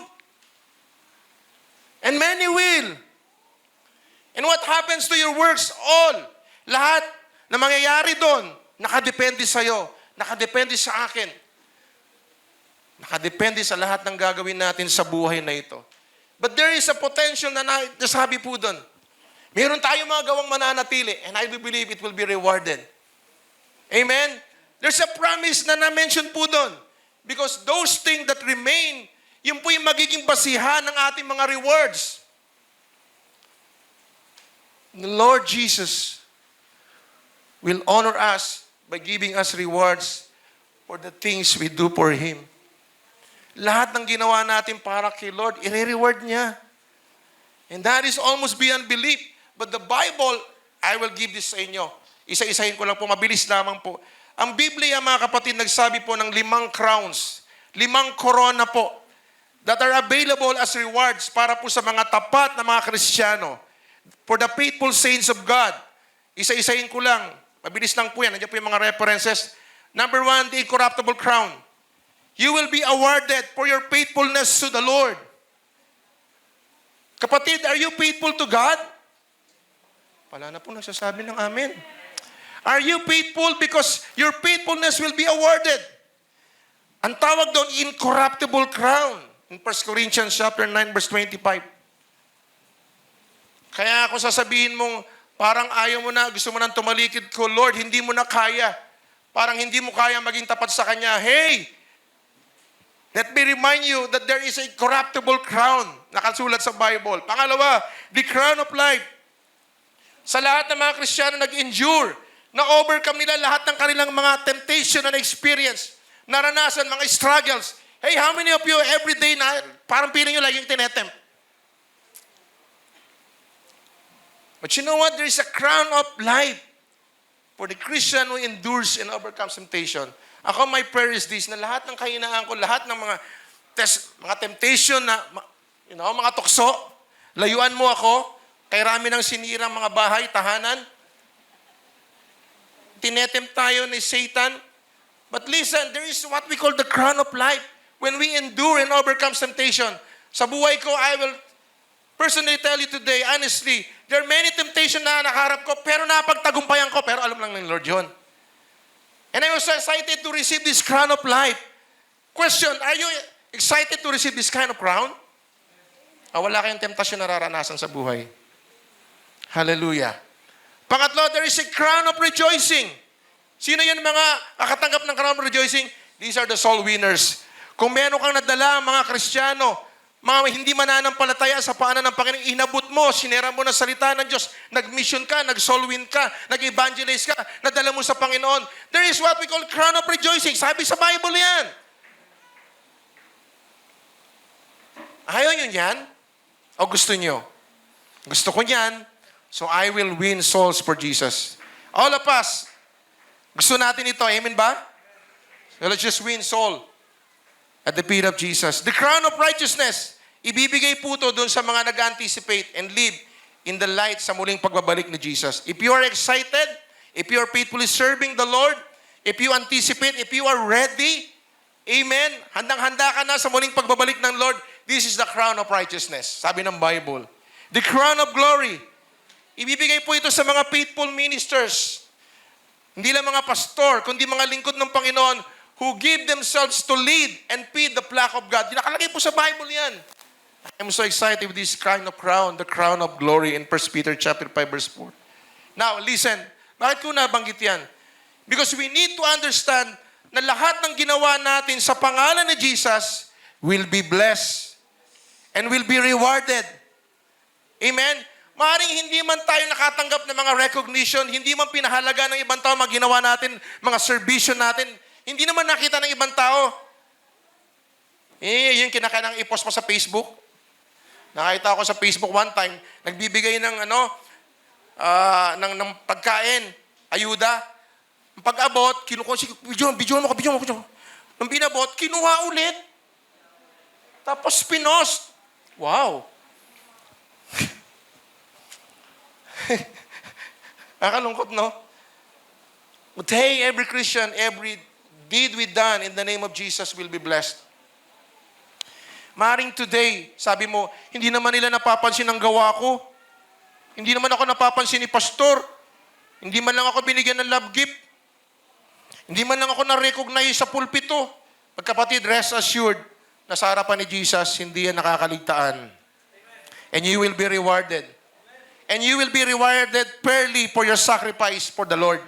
And many will. And what happens to your works? All. Lahat na mangyayari doon, nakadepende sa'yo. Nakadepende sa akin. Nakadepende sa lahat ng gagawin natin sa buhay na ito. But there is a potential na nasabi po doon. Meron tayong mga gawang mananatili, and I do believe it will be rewarded. Amen? There's a promise na na-mention po doon. Because those things that remain, yun po yung magiging basihan ng ating mga rewards. The Lord Jesus will honor us by giving us rewards for the things we do for Him. Lahat ng ginawa natin para kay Lord, i-reward niya. And that is almost beyond belief. But the Bible, I will give this sa inyo. Isa-isahin ko lang po, mabilis lamang po. Ang Biblia, mga kapatid, nagsabi po ng 5 crowns, 5 corona po, that are available as rewards para po sa mga tapat na mga Kristiyano. For the faithful saints of God. Isa-isahin ko lang. Mabilis lang po yan. Nandiyan po yung mga references. Number 1, the incorruptible crown. You will be awarded for your faithfulness to the Lord. Kapatid, are you faithful to God? Wala na po nagsasabi ng amen. Are you faithful? Because your faithfulness will be awarded. Ang tawag doon, incorruptible crown. In 1 Corinthians chapter 9, verse 25. Kaya ako sasabihin mong, parang ayaw mo na, gusto mo nang tumalikid ko, Lord, hindi mo na kaya. Parang hindi mo kaya maging tapat sa Kanya. Hey! Let me remind you that there is a corruptible crown nakasulat sa Bible. Pangalawa, the crown of life. Sa lahat ng mga Kristiyano nag-endure, na-overcome nila lahat ng kanilang mga temptation and experience, naranasan, mga struggles. Hey, how many of you every day na parang piling nyo laging tinetempt? But you know what? There is a crown of life for the Christian who endures and overcomes temptation. Ako, my prayer is this, na lahat ng kahinaan ko, lahat ng mga mga temptation na, mga tukso, layuan mo ako, kay rami ng sinirang mga bahay, tahanan. Tinetempt tayo ni Satan. But listen, there is what we call the crown of life. When we endure and overcome temptation. Sa buhay ko, I will personally tell you today, honestly, there are many temptations na nakaharap ko, pero napagtagumpayan ko, pero alam lang ng Lord yun. And I was so excited to receive this crown of life. Question, are you excited to receive this kind of crown? Wala kayong temptasyon na nararanasan sa buhay. Hallelujah. Pangatlo, there is a crown of rejoicing. Sino yun mga nakatanggap ng crown of rejoicing? These are the soul winners. Kung meron kang nadala, mga Kristiyano, mga hindi mananampalataya sa paanan ng Panginoon, inabot mo, sinera mo ng salita ng Diyos, nag-mission ka, nag-soul win ka, nag-evangelize ka, nadala mo sa Panginoon. There is what we call crown of rejoicing. Sabi sa Bible yan. Ayaw nyo yan? O gusto nyo? Gusto ko yan, so I will win souls for Jesus. All of us, gusto natin ito. Amen ba? So let's just win soul at the feet of Jesus. The crown of righteousness, ibibigay po ito doon sa mga nag-anticipate and live in the light sa muling pagbabalik ni Jesus. If you are excited, if you are faithfully serving the Lord, if you anticipate, if you are ready, amen, handang-handa ka na sa muling pagbabalik ng Lord, this is the crown of righteousness, sabi ng Bible. The crown of glory, ibibigay po ito sa mga faithful ministers. Hindi lang mga pastor, kundi mga lingkod ng Panginoon who give themselves to lead and feed the flock of God. Nakalagay po sa Bible yan. I'm so excited with this kind of crown, the crown of glory in 1 Peter chapter 5, verse 4. Now, listen. Bakit ko nabanggit yan? Because we need to understand na lahat ng ginawa natin sa pangalan ni Jesus will be blessed and will be rewarded. Amen? Maaaring hindi man tayo nakatanggap ng mga recognition, hindi man pinahalaga ng ibang tao mga ginawa natin, mga servisyon natin, hindi naman nakita ng ibang tao. Yung kinakainang i-post ko sa Facebook. Nakita ko sa Facebook one time, nagbibigay ng ng pagkain, ayuda. Pag-abot, video mo ko. Nung binabot, kinuha ulit. Tapos pinost. Wow. Nakalungkot, no? But hey, every Christian, every deed we done in the name of Jesus will be blessed. Maring today, sabi mo, hindi naman nila napapansin ang gawa ko. Hindi naman ako napapansin ni pastor. Hindi man lang ako binigyan ng love gift. Hindi man lang ako na-recognize sa pulpito. Magkapatid, rest assured na sa harapan ni Jesus, hindi yan nakakaligtaan. And you will be rewarded. And you will be rewarded fairly for your sacrifice for the Lord.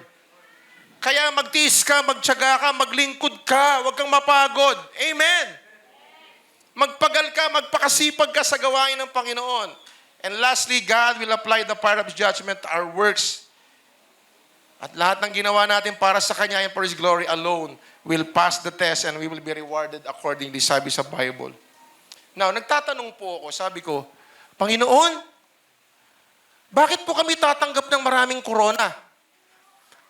Kaya magtiis ka, magtiyaga ka, maglingkod ka, huwag kang mapagod. Amen. Magpagal ka, magpakasipag ka sa gawain ng Panginoon. And lastly, God will apply the fire of His judgment to our works. At lahat ng ginawa natin para sa Kanya and for His glory alone will pass the test and we will be rewarded accordingly, sabi sa Bible. Now, nagtatanong po ako, sabi ko, Panginoon, bakit po kami tatanggap ng maraming korona?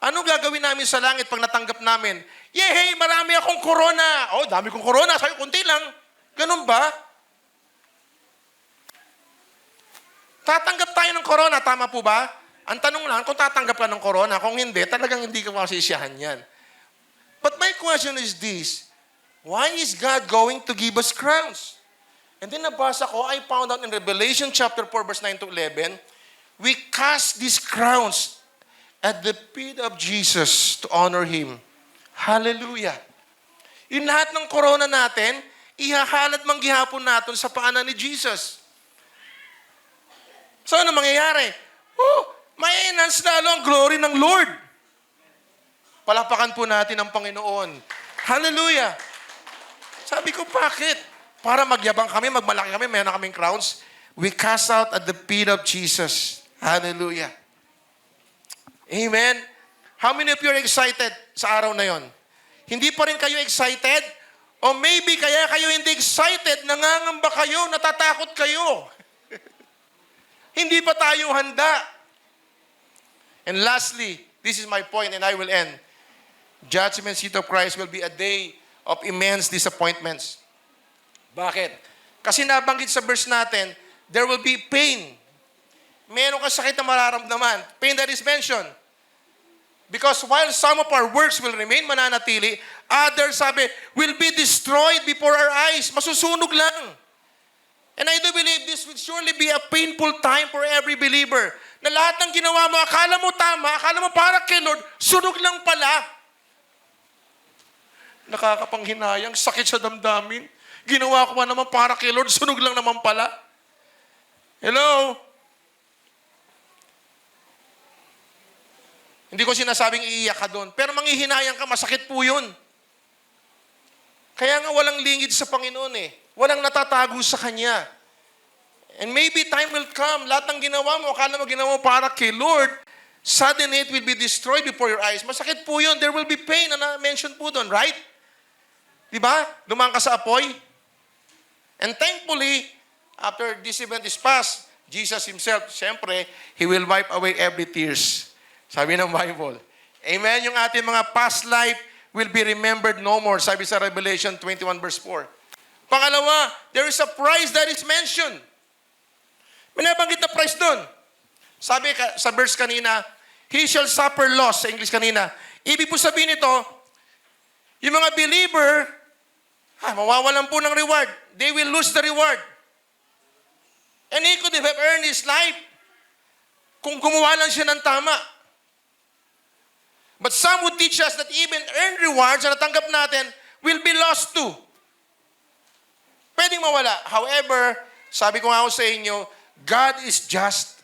Ano gagawin namin sa langit pag natanggap namin? Yehey, marami akong korona. Oh, dami kong korona. Sa'yo, kunti lang. Ganun ba? Tatanggap tayo ng corona, tama po ba? Ang tanong lang, kung tatanggap ka ng corona, kung hindi, talagang hindi ka masisiyahan yan. But my question is this, why is God going to give us crowns? And then nabasa ko, I found out in Revelation chapter 4, verse 9 to 11, we cast these crowns at the feet of Jesus to honor Him. Hallelujah. Yung lahat ng corona natin, ihahalat manggihapon natin sa paanan ni Jesus. So, ano mangyayari? May enhance lalo ang glory ng Lord. Palapakan po natin ang Panginoon. Hallelujah! Sabi ko, bakit? Para magyabang kami, magmalaki kami, mayroon na kaming crowns. We cast out at the feet of Jesus. Hallelujah! Amen? How many of you are excited sa araw na yon? Hindi pa rin kayo excited? O maybe kaya kayo hindi excited, nangangamba kayo, natatakot kayo. Hindi pa tayo handa. And lastly, this is my point and I will end. Judgment seat of Christ will be a day of immense disappointments. Bakit? Kasi nabanggit sa verse natin, there will be pain. Meron kang sakit na mararamdaman. Pain that is mentioned. Because while some of our works will remain mananatili, others, sabi, will be destroyed before our eyes. Masusunog lang. And I do believe this will surely be a painful time for every believer. Na lahat ng ginawa mo, akala mo tama, akala mo para kay Lord, sunog lang pala. Nakakapanghinayang, sakit sa damdamin. Ginawa ko pa naman para kay Lord, sunog lang naman pala. Hello? Hindi ko sinasabing iiyak ka doon. Pero manghihinayang ka, masakit po yun. Kaya nga walang lingid sa Panginoon eh. Walang natatago sa Kanya. And maybe time will come, lahat ng ginawa mo, akala mo ginawa mo para kay Lord, suddenly it will be destroyed before your eyes. Masakit po yun. There will be pain na mention po doon, right? Diba? Dumaan ka sa apoy. And thankfully, after this event is past, Jesus Himself, siyempre, He will wipe away every tears. Sabi ng Bible. Amen? Yung ating mga past life will be remembered no more. Sabi sa Revelation 21 verse 4. Pangalawa, there is a price that is mentioned. May nabanggit na price doon. Sabi sa verse kanina, He shall suffer loss, sa English kanina. Ibig po sabihin nito, yung mga believer, mawawalan po ng reward. They will lose the reward. And he could have earned his life kung gumawa lang siya ng tama. But some would teach us that even earned rewards na natanggap natin will be lost too. Pwedeng mawala. However, Sabi ko nga ako sa inyo, God is just.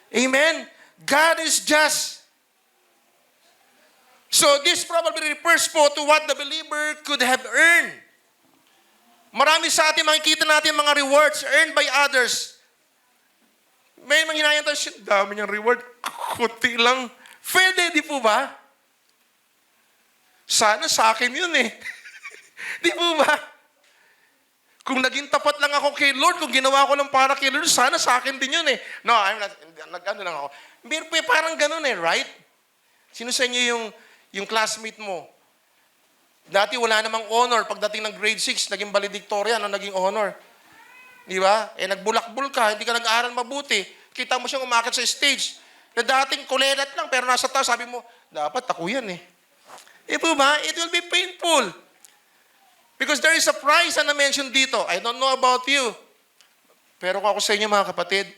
Amen? God is just. So this probably refers po to what the believer could have earned. Marami sa atin, makikita natin mga rewards earned by others. May manghinayang tayo, shit, dami niyang reward. Kunti lang. Pwede, di po ba? Sana sa akin yun eh. Di po ba? Kung naging tapat lang ako kay Lord, kung ginawa ko lang para kay Lord, sana sa akin din yun eh. No, I'm not, nag-ano lang ako. Pero parang ganun eh, right? Sino sa inyo yung classmate mo? Dati wala namang honor. Pagdating ng grade 6, naging valedictorian, naging honor. Di ba? Nagbulakbul ka, hindi ka nag-aaral mabuti. Kita mo siyang umakit sa stage. Na dating kulelat lang, pero nasa taas, sabi mo, dapat ako yan eh. Po ba? It will be painful. Because there is a price na na-mention dito. I don't know about you. Pero kung ako sa inyo mga kapatid,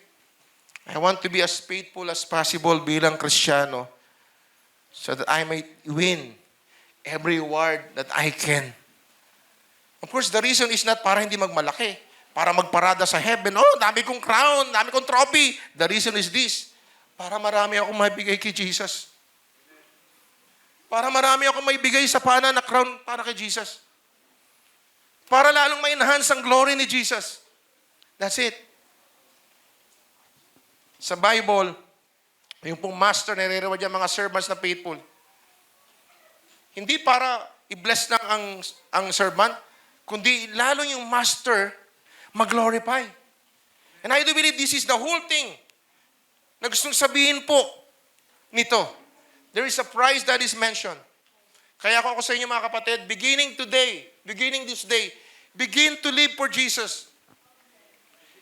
I want to be as faithful as possible bilang Kristiyano so that I might win every reward that I can. Of course, the reason is not para hindi magmalaki, para magparada sa heaven. Oh, dami kong crown, dami kong trophy. The reason is this, para marami akong maibigay kay Jesus. Para marami akong maibigay sa pana na crown para kay Jesus. Para lalong ma-enhance ang glory ni Jesus. That's it. Sa Bible, yung pong master na nire-reward yung mga servants na faithful. Hindi para i-bless lang ang servant, kundi lalo yung master mag-glorify. And I do believe this is the whole thing na gustong sabihin po nito. There is a price that is mentioned. Kaya ako sa inyo mga kapatid, beginning this day, begin to live for Jesus.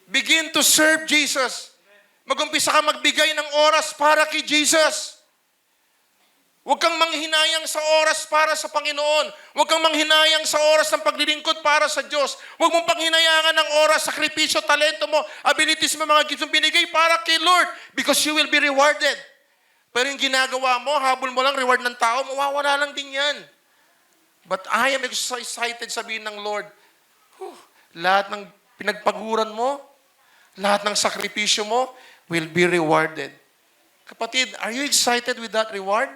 Begin to serve Jesus. Mag-umpisa ka magbigay ng oras para kay Jesus. Huwag kang manghinayang sa oras para sa Panginoon. Huwag kang manghinayang sa oras ng paglilingkod para sa Diyos. Huwag mong panghinayangan ng oras, sakripisyo, talento mo, abilities mo, mga gifts mo binigay para kay Lord because you will be rewarded. Pero yung ginagawa mo, habol mo lang, reward ng tao, mawawala lang din yan. But I am excited sabihin ng Lord, lahat ng pinagpaguran mo, lahat ng sakripisyo mo, will be rewarded. Kapatid, are you excited with that reward?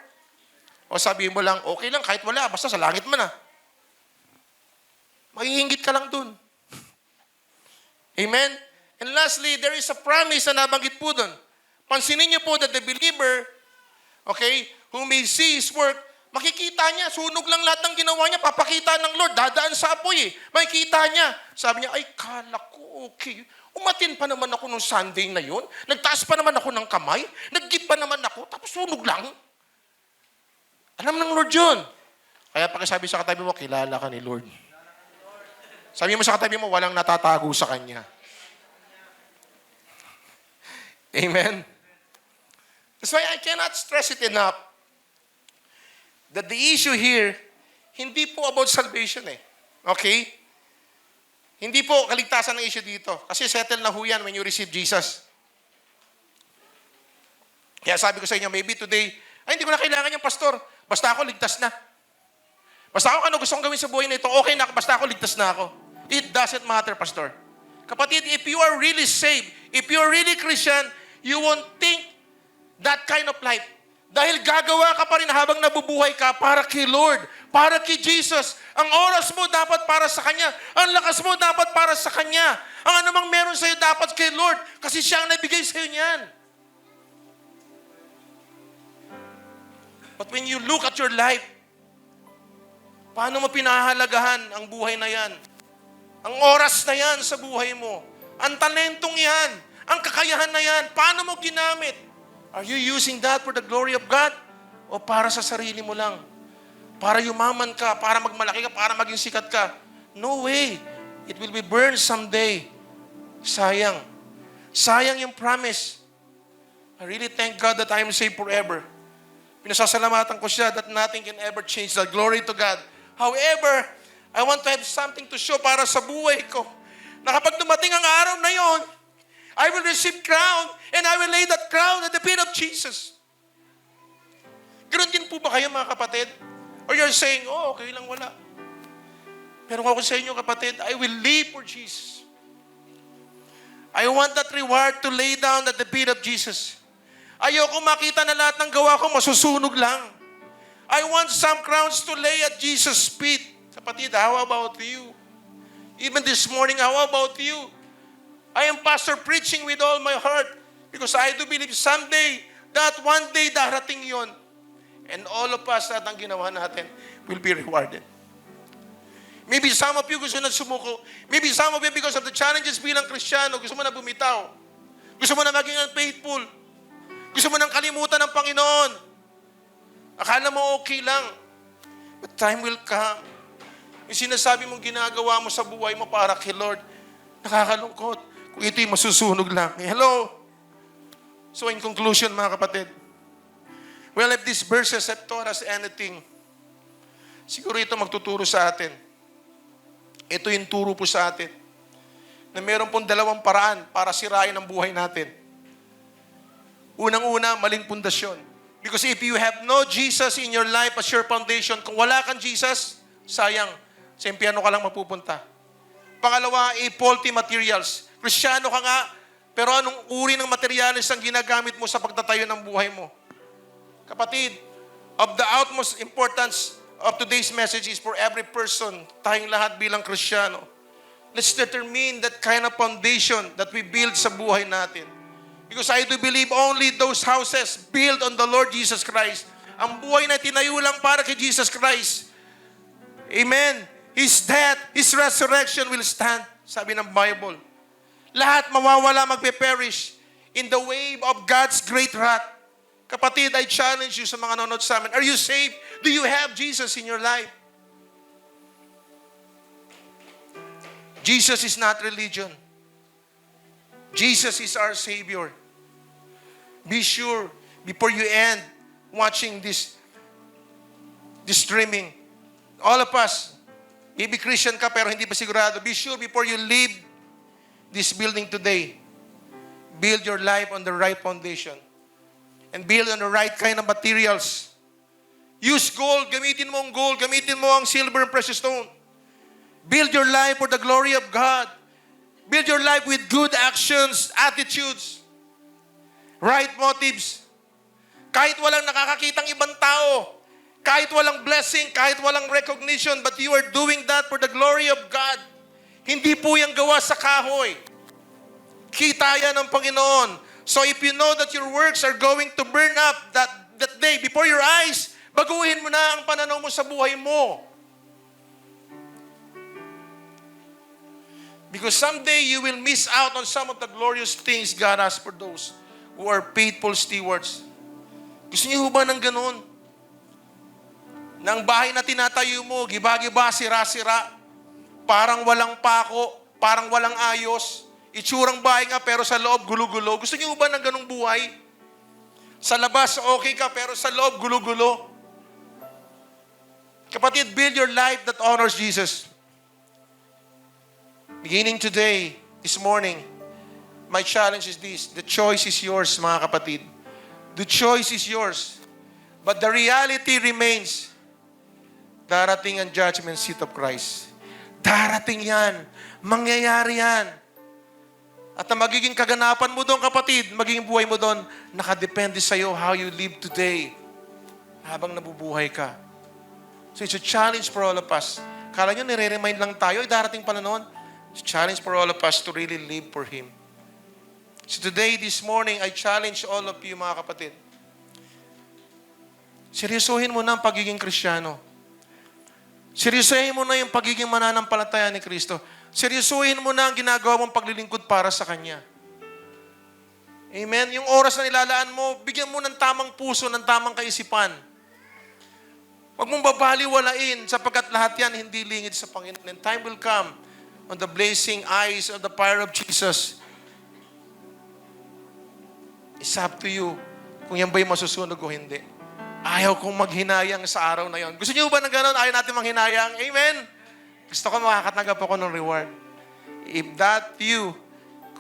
O sabihin mo lang, okay lang, kahit wala, basta sa langit man ah. Mahihingit ka lang dun. Amen? And lastly, there is a promise na nabanggit po dun. Pansinin niyo po that the believer, okay, who may see His work, makikita niya, sunog lang lahat ng ginawa niya, papakita ng Lord, dadaan sa apoy eh. Makikita niya. Sabi niya, ay, kala ko, okay. Umatin pa naman ako nung Sunday na yun. Nagtaas pa naman ako ng kamay. Nag-give pa naman ako, tapos sunog lang. Alam ng Lord yun. Kaya pakisabi sa katabi mo, kilala ka ni Lord. Sabi mo sa katabi mo, walang natatago sa Kanya. Amen? That's why I cannot stress it enough that the issue here, hindi po about salvation eh. Okay? Hindi po kaligtasan ng issue dito. Kasi settle na ho yan when you receive Jesus. Kaya sabi ko sa inyo, maybe today, ay hindi ko na kailangan yung pastor. Basta ako, ligtas na. Basta ako, ano gusto kong gawin sa buhay na ito, okay na ako, basta ako, ligtas na ako. It doesn't matter, pastor. Kapatid, if you are really saved, if you are really Christian, you won't think that kind of life. Dahil gagawa ka pa rin habang nabubuhay ka para kay Lord, para kay Jesus. Ang oras mo dapat para sa Kanya. Ang lakas mo dapat para sa Kanya. Ang anumang meron sa'yo dapat kay Lord kasi Siya ang nabigay sa'yo niyan. But when you look at your life, paano mo pinahalagahan ang buhay na yan? Ang oras na yan sa buhay mo. Ang talentong yan. Ang kakayahan na yan. Paano mo ginamit? Are you using that for the glory of God? O para sa sarili mo lang? Para yumaman ka, para magmalaki ka, para maging sikat ka? No way. It will be burned someday. Sayang. Sayang yung promise. I really thank God that I am saved forever. Pinasasalamatan ko siya that nothing can ever change that. Glory to God. However, I want to have something to show para sa buhay ko. Na kapag dumating ang araw na yon, I will receive crown and I will lay that crown at the feet of Jesus. Ganoon din po ba kayo mga kapatid? Or you're saying, oh, okay lang, wala. Pero ako sa inyo kapatid, I will live for Jesus. I want that reward to lay down at the feet of Jesus. Ayoko makita na lahat ng gawa ko masusunog lang. I want some crowns to lay at Jesus' feet. Kapatid, how about you? Even this morning, how about you? I am pastor preaching with all my heart because I do believe someday that one day darating yon. And all of us at ang ginawa natin will be rewarded. Maybe some of you gusto na sumuko. Maybe some of you because of the challenges bilang Kristiyano, gusto mo na bumitaw. Gusto mo na maging unfaithful. Gusto mo nang kalimutan ng Panginoon. Akala mo okay lang. But time will come. Yung sinasabi mong ginagawa mo sa buhay mo para kay Lord, nakakalungkot. Kung ito'y masusunog lang. Hello? So in conclusion, mga kapatid, well, if these verses have taught us anything, siguro ito magtuturo sa atin. Ito yung turo po sa atin na meron pong dalawang paraan para sirain ang buhay natin. Unang-una, maling pundasyon. Because if you have no Jesus in your life as your foundation, kung wala kang Jesus, sayang, sa impyerno ka lang mapupunta. Pangalawa, faulty materials. Kristiyano ka nga, pero anong uri ng materials ang ginagamit mo sa pagtatayo ng buhay mo? Kapatid, of the utmost importance of today's message is for every person, tayong lahat bilang Kristiyano. Let's determine that kind of foundation that we build sa buhay natin. Because I do believe only those houses built on the Lord Jesus Christ, ang buhay na tinayo lang para kay Jesus Christ. Amen. His death, His resurrection will stand, sabi ng Bible. Lahat mawawala, magpe-perish in the wave of God's great wrath. Kapatid, I challenge you sa mga nanonood sa amin. Are you saved? Do you have Jesus in your life? Jesus is not religion. Jesus is our Savior. Be sure, before you end watching this streaming, all of us, maybe Christian ka pero hindi pa sigurado, be sure before you leave this building today, build your life on the right foundation. And build on the right kind of materials. Use gold. Gamitin mo ang gold. Gamitin mo ang silver and precious stone. Build your life for the glory of God. Build your life with good actions, attitudes, right motives. Kahit walang nakakakitang ibang tao, kahit walang blessing, kahit walang recognition, but you are doing that for the glory of God. Hindi po yung gawa sa kahoy. Kita yan ng Panginoon. So if you know that your works are going to burn up that day before your eyes, baguhin mo na ang pananaw mo sa buhay mo. Because someday you will miss out on some of the glorious things God has for those who are faithful stewards. Gusto niyo ba ng ganun? Nang bahay na tinatayo mo, giba-giba, sira-sira, parang walang pako, parang walang ayos, itsurang bahay nga pero sa loob gulo-gulo. Gusto niyo ba ng ganung buhay? Sa labas okay ka pero sa loob gulo-gulo. Kapatid, build your life that honors Jesus. Beginning today, this morning, my challenge is this. The choice is yours, mga kapatid. The choice is yours. But the reality remains, darating ang judgment seat of Christ. Darating yan. Mangyayari yan. At ang magiging kaganapan mo doon, kapatid, magiging buhay mo doon, nakadepende sa'yo how you live today habang nabubuhay ka. So it's a challenge for all of us. Kala nyo, nire-remind lang tayo, darating pala noon. It's a challenge for all of us to really live for Him. So today, this morning, I challenge all of you, mga kapatid. Seryosohin mo na ang pagiging Kristiyano. Seryosohin mo na yung pagiging mananampalataya ni Kristo. Seryosohin mo na ang ginagawa mong paglilingkod para sa Kanya. Amen? Yung oras na nilalaan mo, bigyan mo ng tamang puso, ng tamang kaisipan. Huwag mong babaliwalain sapagkat lahat yan hindi lingid sa Panginoon. And time will come on the blazing eyes of the fire of Jesus. It's up to you kung yan ba'y masusunog o hindi. Ayaw kong maghinayang sa araw na yon. Gusto niyo ba ng gano'n? Ayaw natin manghinayang? Amen? Gusto ko makakatanggap ako ng reward. If that you,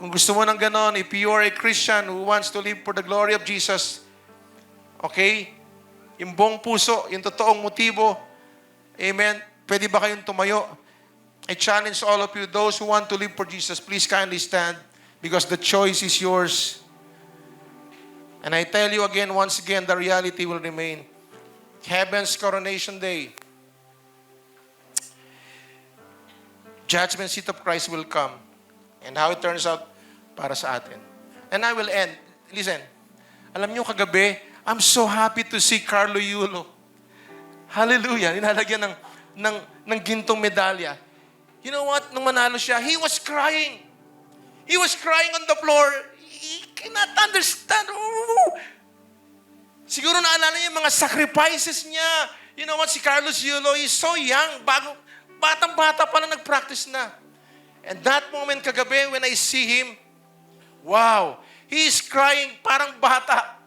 kung gusto mo ng gano'n, if you are a Christian who wants to live for the glory of Jesus, okay? Yung buong puso, yung totoong motibo, amen? Pwede ba kayong tumayo? I challenge all of you, those who want to live for Jesus, please kindly stand because the choice is yours. And I tell you again, once again, the reality will remain. Heaven's coronation day, judgment seat of Christ will come. And how it turns out para sa atin. And I will end. Listen, alam niyo kagabi, I'm so happy to see Carlo Yulo. Hallelujah. Nilalagyan ng gintong medalya. You know what? Nung manalo siya, he was crying. He was crying on the floor. He cannot understand. Ooh. Siguro naalala niya yung mga sacrifices niya. You know what? Si Carlos Yulo is so young. Batang-bata pa lang nag-practice na. And that moment kagabi, when I see him, wow, he is crying parang bata.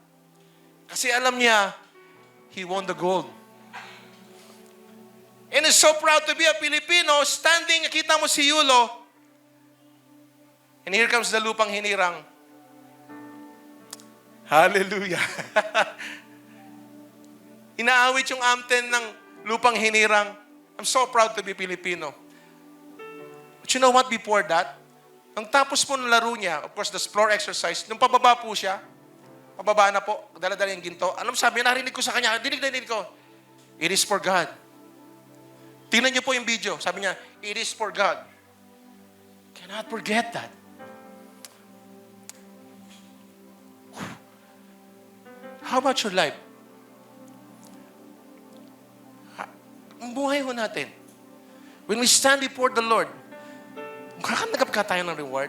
Kasi alam niya, he won the gold. And is so proud to be a Filipino, standing, nakita mo si Yulo, and here comes the lupang hinirang. Hallelujah. Inaawit yung anthem ng lupang hinirang. I'm so proud to be Filipino. But you know what, before that, ang tapos po ng laro niya, of course, the floor exercise, nung pababa po siya, pababa na po, dala-dala yung ginto. Alam sabi, narinig ko sa kanya, dinig ko, it is for God. Tingnan niyo po yung video. Sabi niya, it is for God. Cannot forget that. How about your life? Ang buhay ho natin. When we stand before the Lord, kakanagap ka tayo ng reward.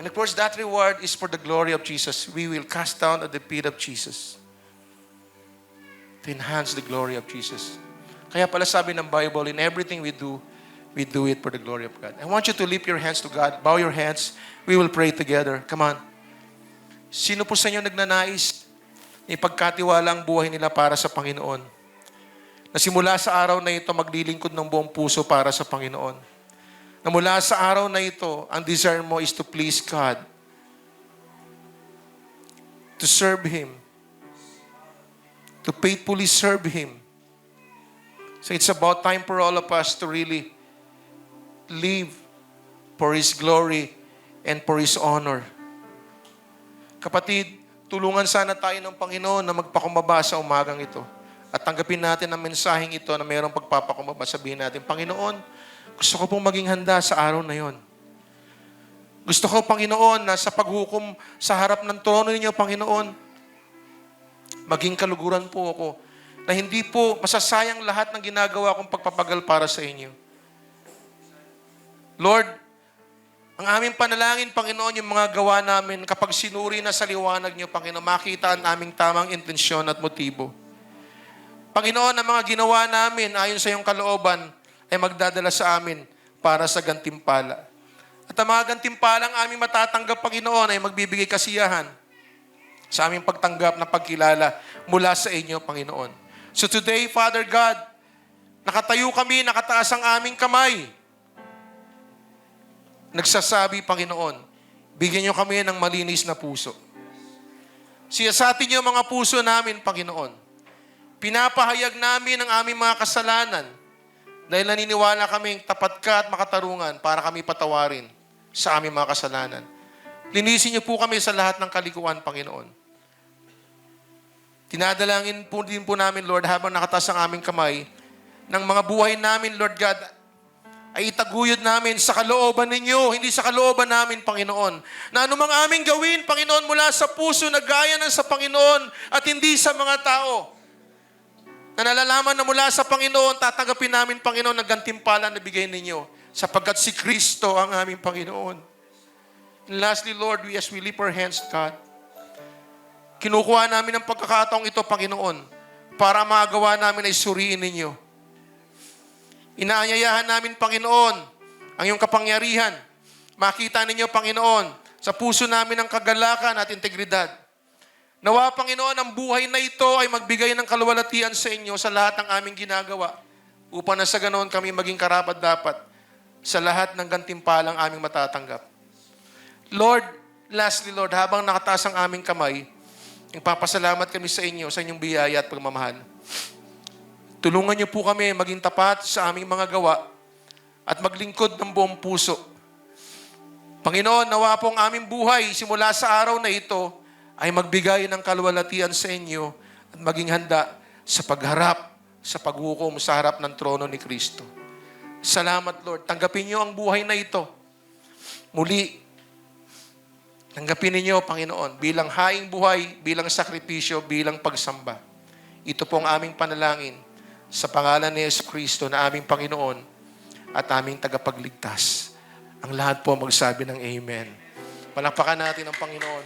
And of course, that reward is for the glory of Jesus. We will cast down at the feet of Jesus to enhance the glory of Jesus. Kaya pala sabi ng Bible, in everything we do it for the glory of God. I want you to lift your hands to God. Bow your hands. We will pray together. Come on. Sino po sa inyo nagnanais ipagkatiwala ang buhay nila para sa Panginoon? Na simula sa araw na ito, maglilingkod ng buong puso para sa Panginoon. Na mula sa araw na ito, ang desire mo is to please God. To serve Him. To faithfully serve Him. So it's about time for all of us to really live for His glory and for His honor. Kapatid, tulungan sana tayo ng Panginoon na magpakumbaba sa umagang ito. At tanggapin natin ang mensaheng ito na mayroong pagpapakumbaba. Sabihin natin, Panginoon, gusto ko pong maging handa sa araw na yon. Gusto ko, Panginoon, na sa paghukom sa harap ng trono ninyo, Panginoon, maging kaluguran po ako na hindi po masasayang lahat ng ginagawa kong pagpapagal para sa inyo. Lord, ang aming panalangin, Panginoon, yung mga gawa namin, kapag sinuri na sa liwanag niyo, Panginoon, makita ang aming tamang intensyon at motibo. Panginoon, ang mga ginawa namin ayon sa iyong kalooban ay magdadala sa amin para sa gantimpala. At ang mga gantimpalang aming matatanggap, Panginoon, ay magbibigay kasiyahan sa aming pagtanggap ng pagkilala mula sa inyo, Panginoon. So today, Father God, nakatayo kami, nakataas ang aming kamay. Nagsasabi, Panginoon, bigyan niyo kami ng malinis na puso. Siyasatin niyo mga puso namin, Panginoon. Pinapahayag namin ang aming mga kasalanan dahil naniniwala kaming tapat ka at makatarungan para kami patawarin sa aming mga kasalanan. Linisin niyo po kami sa lahat ng kalikuan, Panginoon. Tinadalangin po din po namin, Lord, habang nakatas ang aming kamay, ng mga buhay namin, Lord God, ay itaguyod namin sa kalooban ninyo, hindi sa kalooban namin, Panginoon. Na anumang aming gawin, Panginoon, mula sa puso na gaya ng sa Panginoon at hindi sa mga tao. Na nalalaman na mula sa Panginoon, tatanggapin namin, Panginoon, ang gantimpala na bigay ninyo sapagkat si Kristo ang aming Panginoon. And lastly, Lord, as we lift our hands, God, kinukuha namin ang pagkakataong ito, Panginoon, para magawa namin ay suriin ninyo. Inaanyayahan namin, Panginoon, ang iyong kapangyarihan. Makita ninyo, Panginoon, sa puso namin ang kagalakan at integridad. Nawa, Panginoon, ang buhay na ito ay magbigay ng kaluwalhatian sa inyo sa lahat ng aming ginagawa upang na sa ganoon kami maging karapat-dapat sa lahat ng gantimpalang aming matatanggap. Lord, lastly, Lord, habang nakataas ang aming kamay, nagpapasalamat kami sa inyo, sa inyong biyaya at pagmamahal. Tulungan niyo po kami maging tapat sa aming mga gawa at maglingkod ng buong puso Panginoon, nawa po ang aming buhay simula sa araw na ito ay magbigay ng kalwalatian sa inyo at maging handa sa pagharap, sa paghukom sa harap ng trono ni Kristo. Salamat, Lord. Tanggapin niyo ang buhay na ito. Muli, tanggapin ninyo, Panginoon, bilang haing buhay, bilang sakripisyo, bilang pagsamba. Ito po ang aming panalangin sa pangalan ni Yesu Kristo na aming Panginoon at aming tagapagligtas. Ang lahat po magsabi ng Amen. Palakpakan natin ang Panginoon.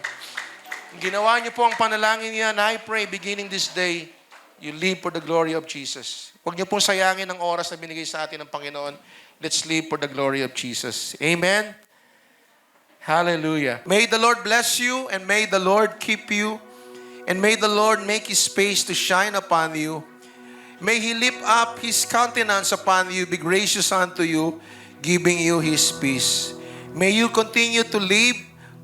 Ginawa niyo po ang panalangin niya, and I pray beginning this day, you live for the glory of Jesus. Huwag niyo pong sayangin ang oras na binigay sa atin ng Panginoon. Let's live for the glory of Jesus. Amen. Hallelujah. May the Lord bless you, and may the Lord keep you, and may the Lord make His face to shine upon you. May He lift up His countenance upon you, be gracious unto you, giving you His peace. May you continue to live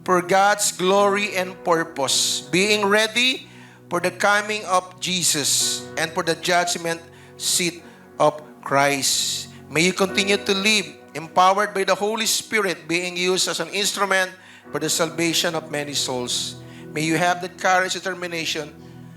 for God's glory and purpose, being ready for the coming of Jesus and for the judgment seat of Christ. May you continue to live empowered by the Holy Spirit, being used as an instrument for the salvation of many souls. May you have the courage, determination,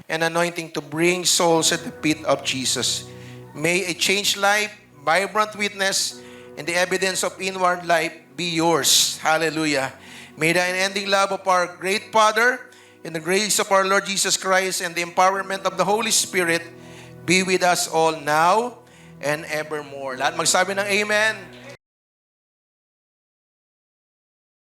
and anointing to bring souls at the feet of Jesus. May a changed life, vibrant witness, and the evidence of inward life be yours. Hallelujah. May the unending love of our great Father and the grace of our Lord Jesus Christ and the empowerment of the Holy Spirit be with us all now and evermore. Lahat magsabi ng Amen.